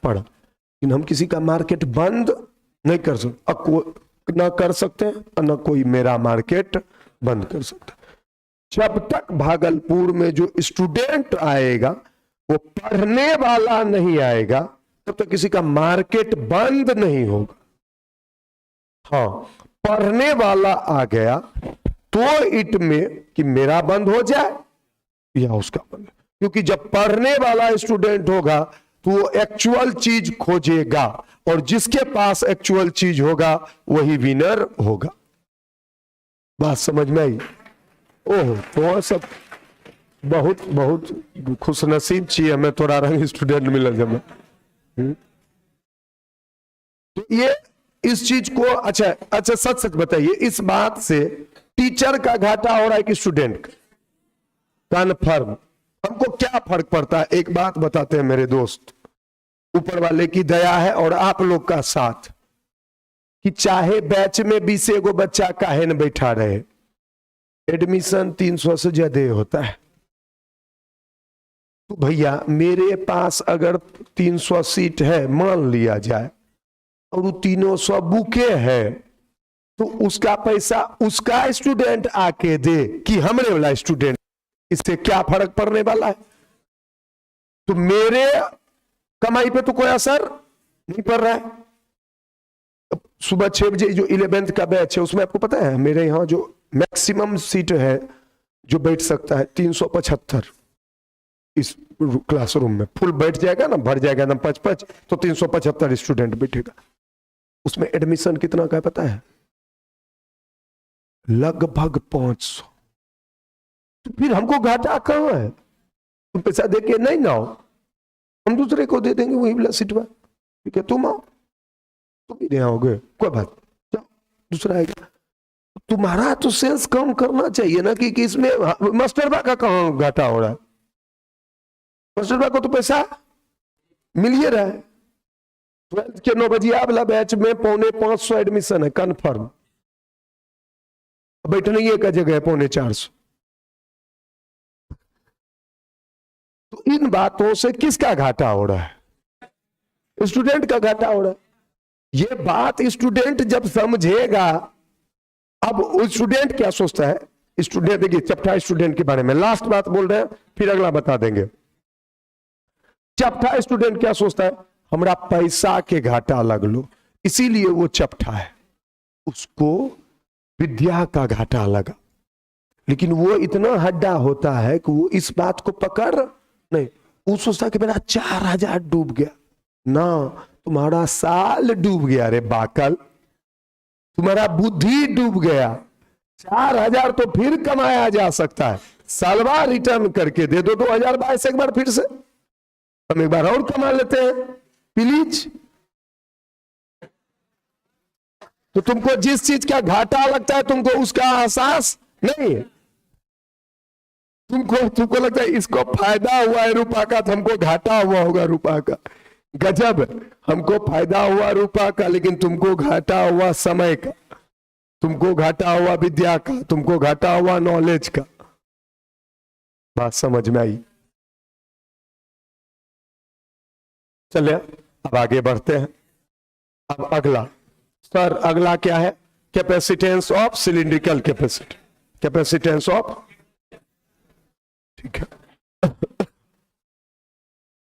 पड़ा, लेकिन हम किसी का मार्केट बंद नहीं कर सकते, ना कर सकते हैं, ना कोई मेरा मार्केट बंद कर सकता। जब तक भागलपुर में जो स्टूडेंट आएगा वो पढ़ने वाला नहीं आएगा तब तक किसी का मार्केट बंद नहीं होगा। हाँ, पढ़ने वाला आ गया तो इट में कि मेरा बंद हो जाए या उसका बंद, क्योंकि जब पढ़ने वाला स्टूडेंट होगा तो वो एक्चुअल चीज खोजेगा और जिसके पास एक्चुअल चीज होगा वही विनर होगा। बात समझ में आई? ओह, तो सब बहुत बहुत खुशनसीब चाहिए हमें थोड़ा रंग स्टूडेंट मिला जब। तो ये इस चीज को अच्छा सच सच बताइए, इस बात से टीचर का घाटा हो रहा है कि स्टूडेंट का? कन्फर्म। हमको क्या फर्क पड़ता है? एक बात बताते हैं मेरे दोस्त, ऊपर वाले की दया है और आप लोग का साथ, कि चाहे बैच में 20 गो बच्चा काहे न बैठा रहे, एडमिशन 300 से ज्यादा होता है। तो भैया मेरे पास अगर 300 सीट है मान लिया जाए और वो 300 बुके है, तो उसका पैसा उसका स्टूडेंट आके दे कि हमरे वाला स्टूडेंट, इससे क्या फर्क पड़ने वाला है? तो मेरे कमाई पे तो कोई असर नहीं पड़ रहा है। सुबह 6 बजे जो 11th का बैच है उसमें आपको पता है मेरे यहाँ जो मैक्सिमम सीट है जो बैठ सकता है 375 इस क्लासरूम में, फुल बैठ जाएगा ना, भर जाएगा ना 5-5, तो 375 स्टूडेंट बैठेगा। उसमें एडमिशन कितना का है पता है? लगभग 500। तो फिर हमको घाटा कहां है? तुम पैसा दे के नहीं ना हो, हम दूसरे को दे देंगे वही वाला सीटवा, ठीक है तुम आओ, तुम भी नहीं आओगे कोई बात, जाओ दूसरा आएगा। तुम्हारा तो सेंस काम करना चाहिए ना कि इसमें मास्टरबा का कहाँ घाटा हो रहा है, मास्टरबा को तो पैसा मिल ही रहा है। 12th के 9 बजे वाला बैच में 450 एडमिशन है कन्फर्म, बैठने का जगह है 450। तो इन बातों से किसका घाटा हो रहा है? स्टूडेंट का घाटा हो रहा है। ये बात स्टूडेंट जब समझेगा, अब स्टूडेंट क्या सोचता है, स्टूडेंट देखिए चपटा स्टूडेंट के बारे में लास्ट बात बोल रहे हैं, फिर अगला बता देंगे। चपटा स्टूडेंट क्या सोचता है, हमारा पैसा के घाटा लग लो, इसीलिए वो चपटा है, उसको विद्या का घाटा लगा। लेकिन वो इतना हड्डा होता है कि वो इस बात को पकड़ नहीं, वो सोचता कि मेरा 4000 डूब गया ना, तुम्हारा साल डूब गया रे बाकल, तुम्हारा बुद्धि डूब गया। 4000 तो फिर कमाया जा सकता है, सालवा रिटर्न करके दे दो 2022 एक बार फिर से, हम एक बार और कमा लेते हैं प्लीज। तो तुमको जिस चीज का घाटा लगता है तुमको उसका एहसास नहीं है, तुमको लगता है इसको फायदा हुआ है रुपया का तो हमको घाटा हुआ होगा रुपया का। गजब, हमको फायदा हुआ रुपया का लेकिन तुमको घाटा हुआ समय का, तुमको घाटा हुआ विद्या का, तुमको घाटा हुआ नॉलेज का। बात समझ में आई? चलिए अब आगे बढ़ते हैं। अब अगला सर, अगला क्या है? Capacitance of cylindrical capacity, capacitance of, ठीक है।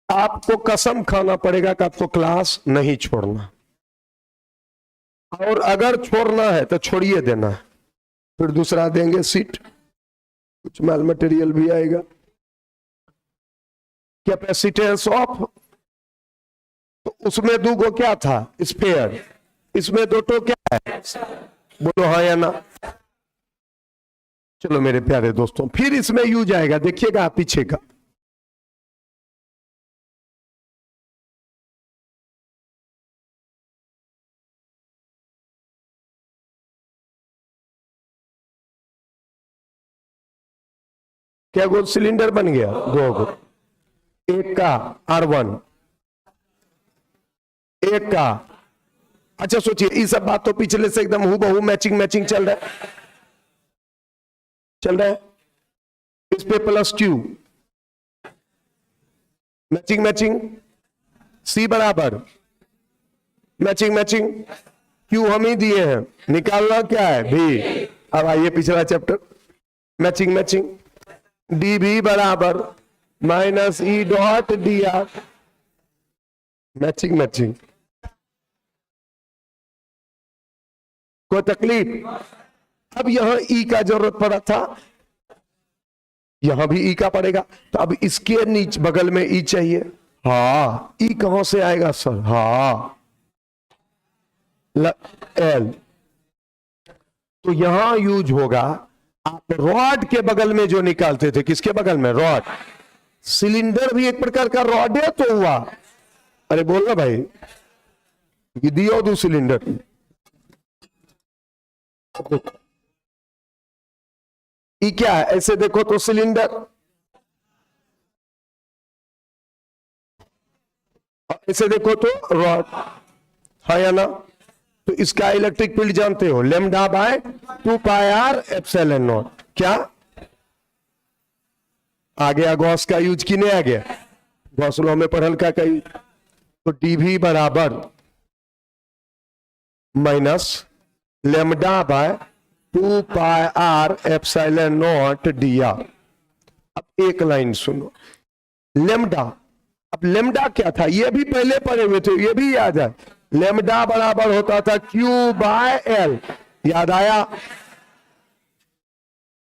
आपको कसम खाना पड़ेगा कि आपको क्लास नहीं छोड़ना, और अगर छोड़ना है तो छोड़िए देना है, फिर दूसरा देंगे सीट, कुछ माल मटेरियल भी आएगा। कैपेसिटेंस ऑफ, तो उसमें दो गो क्या था, स्फीयर, इसमें दो तो क्या है, बोलो हाँ या ना। चलो मेरे प्यारे दोस्तों, फिर इसमें यूज आएगा, देखिएगा आप पीछे का, क्या गो सिलेंडर बन गया, दो गो, एक का R1, एक का, अच्छा सोचिए ये सब बात तो पिछले से एकदम हूबहू मैचिंग मैचिंग चल रहा है, चल रहा है। इस पे plus Q, matching matching, C बराबर मैचिंग मैचिंग, Q हम ही दिए हैं, निकालना क्या है V। अब आइए पिछला चैप्टर, मैचिंग मैचिंग, DV बराबर minus E dot DR, matching matching. कोई तकलीफ? अब यहां ई का जरूरत पड़ा था, यहां भी ई का पड़ेगा, तो अब इसके नीचे बगल में ई चाहिए। हाँ, ई कहां से आएगा सर? हाँ L, तो यहां यूज होगा, आप रॉड के बगल में जो निकालते थे, किसके बगल में? रॉड। सिलेंडर भी एक प्रकार का रॉड है तो हुआ, अरे बोल ना भाई, दियो दो सिलेंडर, ये क्या है? ऐसे देखो तो सिलेंडर, ऐसे देखो तो रॉड, हाँ या ना? तो इसका इलेक्ट्रिक फील्ड जानते हो, lambda by 2 pi R epsilon not. क्या आ गया? गॉस का यूज की नहीं आ गया? गॉस लॉ में पढ़ल का कहीं, तो डीवी बराबर minus lambda by 2 pi R epsilon not D R. अब एक लाइन सुनो, लैम्डा, अब लैम्डा क्या था, ये भी पहले पढ़े हुए थे, ये भी याद है, लैम्डा बराबर होता था Q बाय L, याद आया?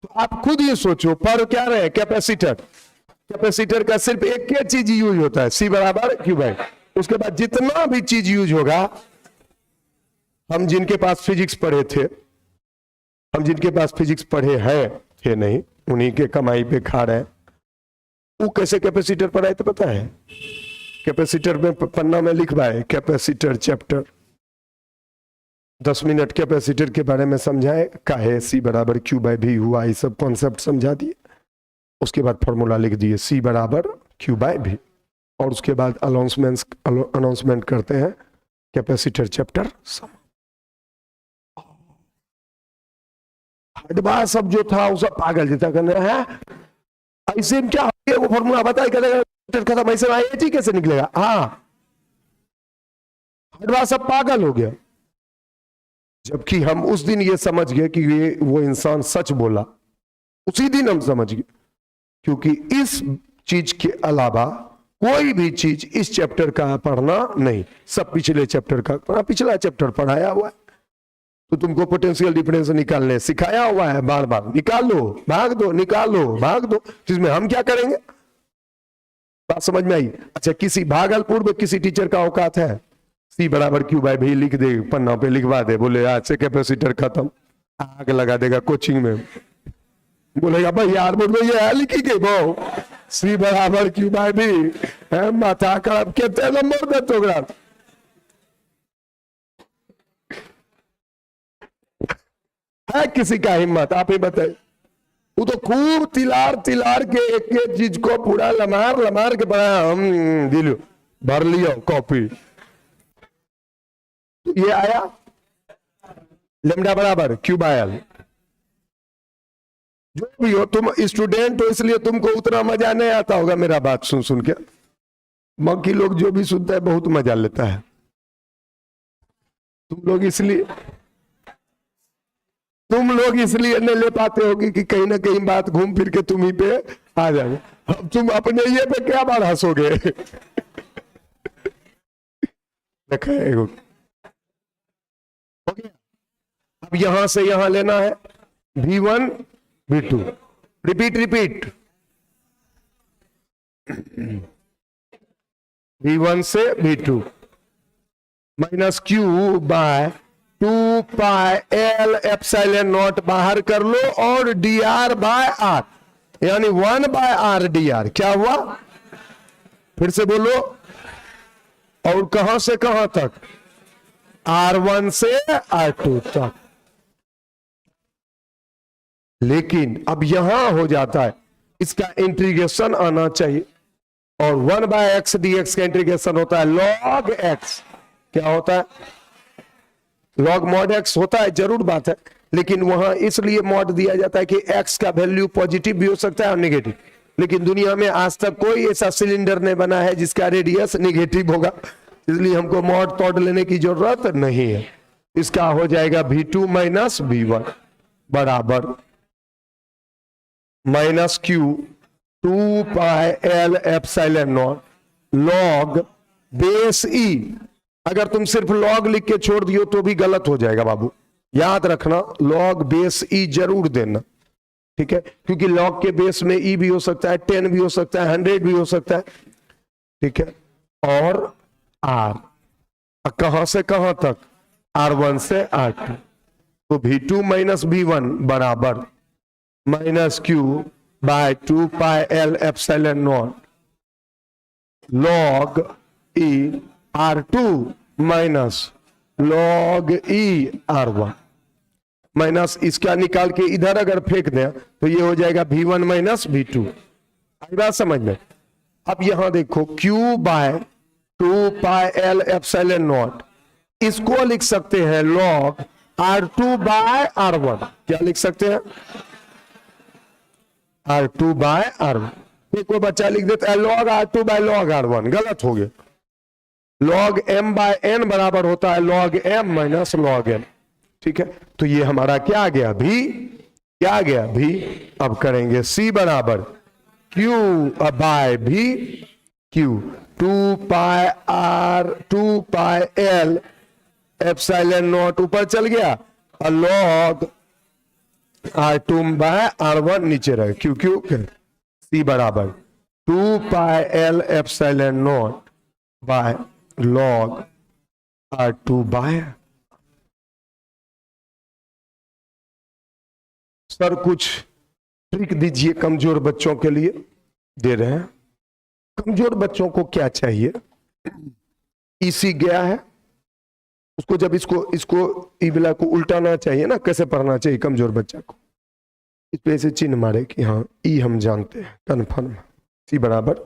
तो आप खुद ही सोचो, पर क्या रहे कैपेसिटर, कैपेसिटर का सिर्फ एक ही चीज यूज होता है, C बराबर Q बाय, उसके बाद जितना भी चीज यूज होगा, हम जिनके पास फिजिक्स पढ़े थे, हम जिनके पास फिजिक्स पढ़े हैं थे नहीं, उन्हीं के कमाई पे खा रहे हैं, वो कैसे कैपेसिटर पढ़ाए तो पता है? कैपेसिटर में पन्ना में लिखवाए कैपेसिटर चैप्टर, 10 मिनट कैपेसिटर के बारे में समझाए, काहे सी बराबर क्यू बाई भी हुआ, ये सब कॉन्सेप्ट समझा दिए। उसके बाद फॉर्मूला लिख दिए सी बराबर क्यू बाई भी, और उसके बाद अनाउंसमेंट करते हैं कैपेसिटर चैप्टर सम। हडबा सब जो था वो सब पागल जैसा करना है, ऐसे में क्या हो, वो फॉर्मूला बताए खत्म, ऐसे में कैसे निकलेगा? हाँ, हडबा सब पागल हो गया। जबकि हम उस दिन ये समझ गए कि ये वो इंसान सच बोला, उसी दिन हम समझ गए, क्योंकि इस चीज के अलावा कोई भी चीज इस चैप्टर का पढ़ना नहीं, सब पिछले चैप्टर का, पिछला चैप्टर पढ़ाया हुआ है। तो तुमको पोटेंशियल डिफरेंस निकालने सिखाया हुआ है, बार बार निकाल लो भाग दो, निकाल लो भाग दो, जिसमें हम क्या करेंगे? बात समझ में आई? अच्छा, किसी भागलपुर में किसी टीचर का औकात है सी बराबर क्यू बाई भी लिख दे, पन्ना पे लिखवा दे, बोले आज से कैपेसिटर खत्म, आग लगा देगा कोचिंग में, बोलेगा भाई यार बोल ये है लिखी गई वो सी बराबर क्यू बाई भी माथा खराब कितने नंबर दे तो है किसी का हिम्मत? आप ही बताइए। वो तो खूब तिलार तिलार के एक एक चीज को पूरा लमार लमार के पढ़ा, हम दिलो भर लियो कॉपी। ये आया लेमडा बराबर क्यू बाई एल। जो भी हो, तुम स्टूडेंट हो इसलिए तुमको उतना मजा नहीं आता होगा मेरा बात सुन सुन के। बाकी लोग जो भी सुनता है बहुत मजा लेता है, तुम लोग इसलिए नहीं ले पाते होगी कि कहीं ना कहीं बात घूम फिर के तुम ही पे आ जाए। अब तुम अपने ये पे क्या बार हंसोगे? अब यहां से यहां लेना है V1 V2, repeat repeat, V1 से V2 minus Q by 2 pi L epsilon not बाहर कर लो, और dr बाय r, यानी 1 बाय r dr। क्या हुआ? फिर से बोलो, और कहां से कहां तक? R1 से R2 तक। लेकिन अब यहां हो जाता है, इसका इंटीग्रेशन आना चाहिए, और 1 बाय एक्स dx का इंटीग्रेशन होता है log x। क्या होता है? log mod x होता है, जरूर बात है, लेकिन वहां इसलिए मॉड दिया जाता है कि x का वैल्यू पॉजिटिव भी हो सकता है और नेगेटिव। लेकिन दुनिया में आज तक कोई ऐसा सिलेंडर नहीं बना है जिसका रेडियस नेगेटिव होगा, इसलिए हमको मॉड तोड़ लेने की जरूरत नहीं है। इसका हो जाएगा V2 माइनस V1 बराबर minus Q 2 pi L epsilon not log base e. अगर तुम सिर्फ लॉग लिख के छोड़ दियो तो भी गलत हो जाएगा बाबू, याद रखना लॉग बेस ई जरूर देना, ठीक है? क्योंकि लॉग के बेस में ई भी हो सकता है, 10 भी हो सकता है, 100 भी हो सकता है, ठीक है? और आर कहां से कहां तक? R1 से R2। तो V2 माइनस V1 बराबर minus Q by 2 pi L epsilon not log E R2 minus log E R1, minus इसका निकाल के इधर अगर फेंक दें तो ये हो जाएगा V1 माइनस V2। आई बात समझ में? अब यहां देखो Q by 2 pi L epsilon not, इसको लिख सकते हैं लॉग R2 बाय R1। क्या लिख सकते हैं? R2 bye R1। कोई बच्चा लिख देता है log R2 by log R1, गलत हो गया। लॉग m बाय n बराबर होता है log m minus log n, ठीक है? तो ये हमारा क्या आ गया? भी क्या आ गया? भी। अब करेंगे c बराबर q बाय भी q 2 pi l epsilon not ऊपर चल गया, और लॉग R2 बाय R1 नीचे रहे, क्यों c बराबर 2 pi l epsilon not by log R2 by. Sir कुछ ट्रिक दीजिए कमजोर बच्चों के लिए। दे रहे हैं। कमजोर बच्चों को क्या चाहिए? ईसी गया है, उसको जब इसको ईबिला को उल्टाना चाहिए ना, कैसे पढ़ना चाहिए कमजोर बच्चा को? इस पे से चिन्ह मारे कि हाँ ई हम जानते हैं, कन्फर्म। सी बराबर,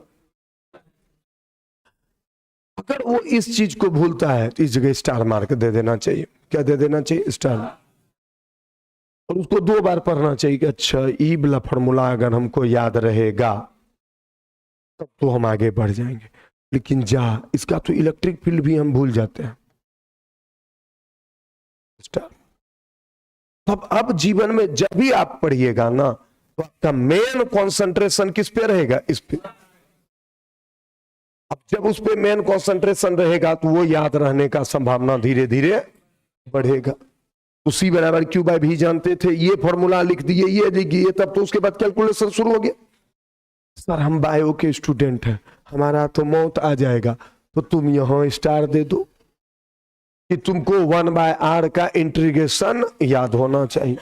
अगर वो इस चीज को भूलता है तो इस जगह स्टार मार्क दे देना चाहिए। क्या दे देना चाहिए? स्टार। और उसको 2 बार पढ़ना चाहिए कि अच्छा ई वाला फॉर्मूला अगर हमको याद रहेगा तब तो हम आगे बढ़ जाएंगे। लेकिन इसका तो इलेक्ट्रिक फील्ड भी हम भूल जाते हैं। तब अब जीवन में जब भी आप पढ़िएगा ना तो आपका मेन कंसंट्रेशन किस पे रहेगा? इस पे। अब जब उस पे मेन कंसंट्रेशन रहेगा तो वो याद रहने का संभावना धीरे धीरे बढ़ेगा। तो सी बराबर क्यू बाय भी जानते थे, ये फॉर्मूला लिख दिए, ये लिखिए, तब तो उसके बाद कैलकुलेशन शुरू हो गया। सर हम बायो के स्टूडेंट हैं, हमारा तो मौत आ जाएगा, तो तुम यहां स्टार दे दो कि तुमको 1/r का इंटीग्रेशन याद होना चाहिए,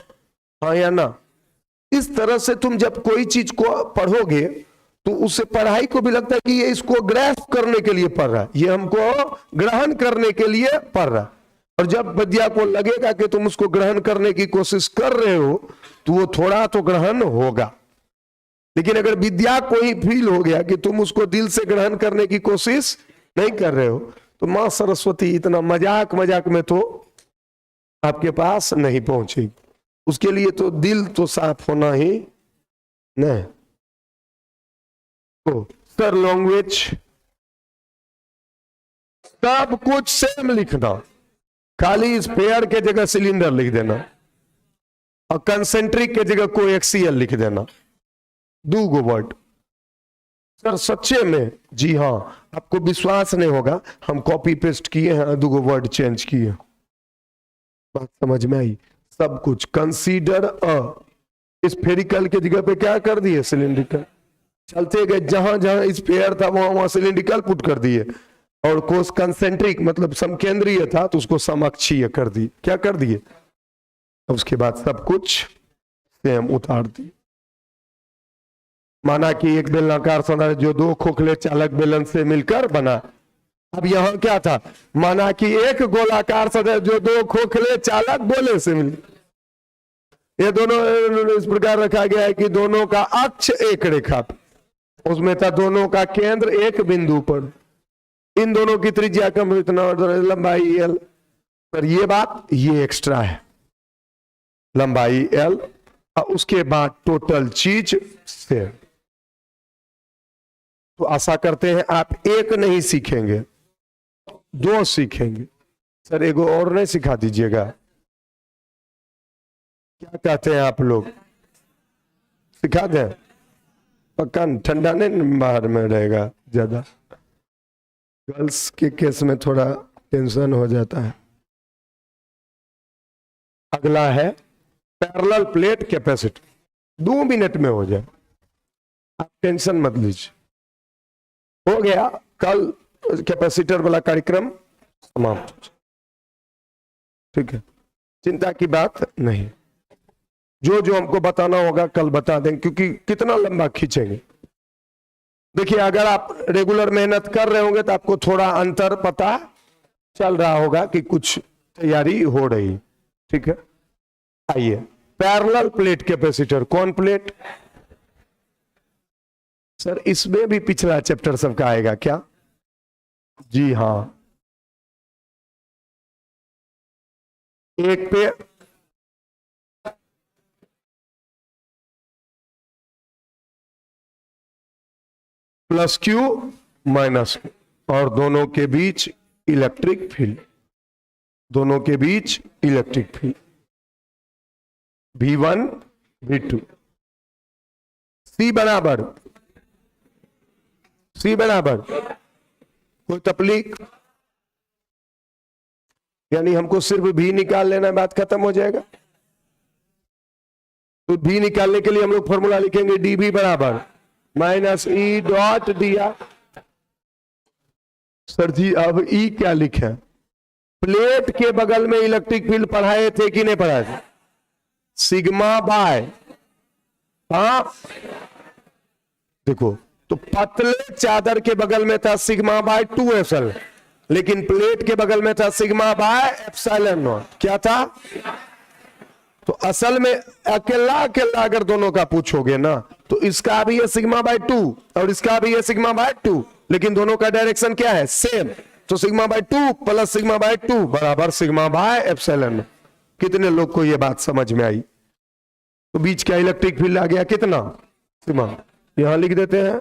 हाँ या ना? इस तरह से तुम जब कोई चीज को पढ़ोगे तो उससे पढ़ाई को भी लगता है कि ये इसको ग्रैस्प करने के लिए पढ़ रहा है, ये हमको ग्रहण करने के लिए पढ़ रहा है। और जब विद्या को लगेगा कि तुम उसको ग्रहण करने की कोशिश कर रहे हो तो वो थोड़ा तो ग्रहण होगा। लेकिन अगर विद्या को ही फील हो गया कि तुम उसको दिल से ग्रहण करने की कोशिश नहीं कर रहे हो तो मां सरस्वती इतना मजाक मजाक में तो आपके पास नहीं पहुंचेगी। उसके लिए तो दिल तो साफ होना ही नहीं। तो सर लैंग्वेज सब कुछ सेम लिखना, खाली स्फीयर के जगह सिलेंडर लिख देना और कंसेंट्रिक के जगह कोएक्सियल लिख देना, 2 गो वर्ड। सर सच्चे में? जी हाँ, आपको विश्वास नहीं होगा, हम कॉपी पेस्ट किए हैं, 2 गो वर्ड चेंज किए। बात समझ में आई? सब कुछ कंसीडर स्फेरिकल के जगह पे क्या कर दिए? सिलिंड्रिकल। चलते गए, जहां जहां स्फीयर था वहां वहां सिलिंड्रिकल पुट कर दिए, और कोस कंसेंट्रिक मतलब समकेंद्रीय था तो उसको समअक्षीय कर दिए। क्या कर दिए? उसके बाद सब कुछ सेम उतार दिए। माना कि एक बेलनाकार सौंदर्य जो 2 खोखले चालक बेलन से मिलकर बना। अब यहां क्या था? माना कि एक गोलाकार सौंदर्य जो 2 खोखले चालक गोले से मिल, ये दोनों इस प्रकार रखा गया है कि दोनों का अक्ष एक रेखा, उसमें था दोनों का केंद्र एक बिंदु पर, इन दोनों की त्रिज्या कम इतना लंबाई एल। पर ये बात ये एक्स्ट्रा है, लंबाई एल और उसके बाद टोटल चीज से। तो आशा करते हैं आप एक नहीं सीखेंगे, 2 सीखेंगे। सर एगो और नहीं सिखा दीजिएगा? क्या कहते हैं आप लोग? सिखा दें? पक्का ठंडा नहीं बाहर में रहेगा ज्यादा? गर्ल्स के केस में थोड़ा टेंशन हो जाता है। अगला है पैरेलल प्लेट कैपेसिटर, 2 मिनट में हो जाए, आप टेंशन मत लीजिए। हो गया, कल कैपेसिटर वाला कार्यक्रम समाप्त। ठीक है, चिंता की बात नहीं। जो जो हमको बताना होगा कल बता देंगे, क्योंकि कितना लंबा खींचेंगे। देखिए अगर आप रेगुलर मेहनत कर रहे होंगे तो आपको थोड़ा अंतर पता चल रहा होगा कि कुछ तैयारी हो रही। ठीक है, आइए पैरेलल प्लेट कैपेसिटर। कौन प्लेट? सर इसमें भी पिछला चैप्टर सबका आएगा क्या? जी हाँ, एक पे प्लस क्यू माइनस क्यू, और दोनों के बीच इलेक्ट्रिक फील्ड, दोनों के बीच electric field V1 V2। C बराबर कोई तकलीफ? यानी हमको सिर्फ भी निकाल लेना, बात खत्म हो जाएगा। तो भी निकालने के लिए हम लोग फॉर्मूला लिखेंगे dB बराबर माइनस ई डॉट दिया। सर जी अब ई क्या लिखे? प्लेट के बगल में इलेक्ट्रिक फील्ड पढ़ाए थे कि नहीं पढ़ाए थे? सिग्मा बाय, हाँ देखो तो पतले चादर के बगल में था सिग्मा बाय 2SL, लेकिन प्लेट के बगल में था सिग्मा बाय एप्सिलॉन नॉट। क्या था? तो असल में अकेला अकेला अगर दोनों का पूछोगे ना, तो इसका भी है सिग्मा बाय 2 और इसका भी है सिग्मा बाय 2, लेकिन दोनों का डायरेक्शन क्या है? सेम। तो sigma bye 2 plus sigma bye 2 बराबर सिग्मा बाय एप्सिलॉन। कितने लोग को यह बात समझ में आई? तो बीच का इलेक्ट्रिक फील्ड आ गया कितना? सिग्मा। यहां लिख देते हैं,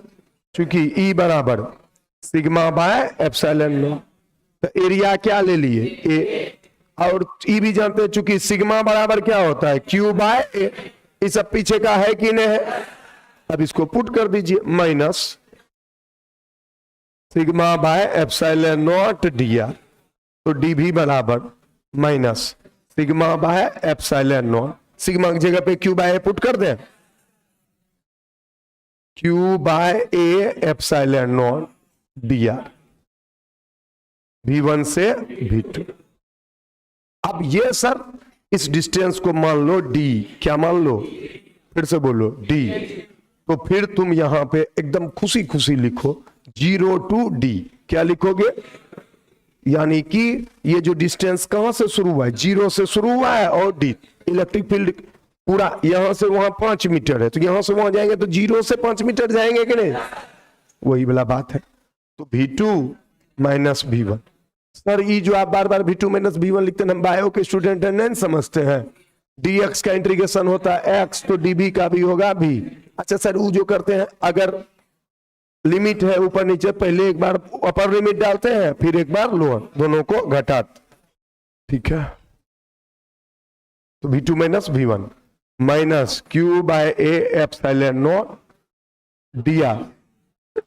क्योंकि E बराबर सिग्मा बाय एप्सिलॉन। तो एरिया क्या ले लिए? ए, और E भी जानते हैं, चूंकि सिग्मा बराबर क्या होता है? Q बाय ए। इस सब पीछे का है कि नहीं है? अब इसको पुट कर दीजिए, minus sigma by epsilon not dr। तो डी भी बराबर minus sigma by epsilon not. Sigma की जगह पे Q बाय ए पुट कर दें, Q by A epsilon not dr, V1 से V2। अब ये सर इस डिस्टेंस को मान लो d। क्या मान लो? फिर से बोलो d। तो फिर तुम यहां पे एकदम खुशी खुशी लिखो 0 to d। क्या लिखोगे? यानी कि ये जो डिस्टेंस कहां से शुरू हुआ है? 0 से शुरू हुआ है और d। इलेक्ट्रिक फील्ड पूरा यहां से वहां 5 मीटर है, तो यहां से वहां जाएंगे तो 0 से 5 मीटर जाएंगे कि नहीं? वही वाला बात है। तो V2 माइनस V1। सर ये जो आप बार बार V2 माइनस V1 लिखते हैं, हम बायो के स्टूडेंट हैं, नहीं समझते हैं। dx का इंटीग्रेशन होता है x, तो dv का भी होगा v। अच्छा सर वो जो करते हैं, अगर लिमिट है ऊपर नीचे, पहले एक बार अपर लिमिट डालते हैं फिर एक बार लोअर, दोनों को घटाते। ठीक है, तो V2 minus V1 minus Q by A epsilon not dr,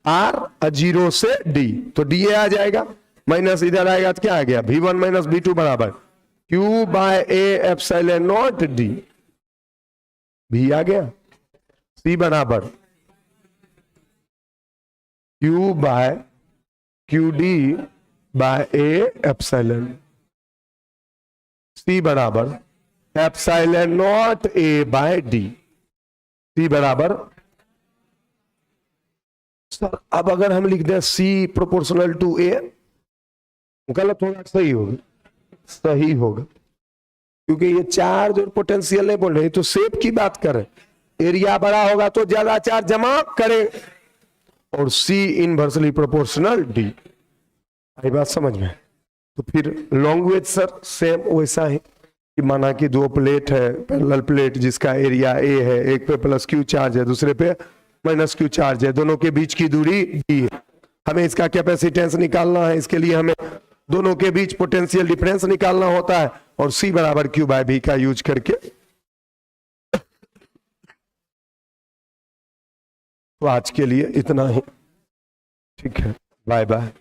r 0 से d, तो dA आ जाएगा, माइनस इधर आएगा तो क्या आ गया? V1 माइनस V2 बराबर Q by A epsilon not d। भी आ गया। C बराबर Q by QD by A epsilon. C बराबर epsilon not A by D। C बराबर, सर अब अगर हम लिख दें C प्रोपोर्शनल टू A, गलत होगा? सही होगा? सही होगा, क्योंकि ये चार्ज और पोटेंशियल नहीं बोल रहे, तो शेप की बात करें। एरिया बड़ा होगा तो ज्यादा चार्ज जमा करे, और C इनवर्सली प्रोपोर्शनल D। आई बात समझ में? तो फिर लॉन्ग सर सेम वैसा ही, कि माना कि दो प्लेट है, पैरेलल प्लेट जिसका एरिया A है, एक पे प्लस Q चार्ज है, दूसरे पे माइनस Q चार्ज है, दोनों के बीच की दूरी D है। हमें इसका कैपेसिटेंस निकालना है, इसके लिए हमें दोनों के बीच पोटेंशियल डिफरेंस निकालना होता है, और C बराबर Q बाय V का यूज करके। तो आज के लिए इतना ही। ठीक है, बाय बाय।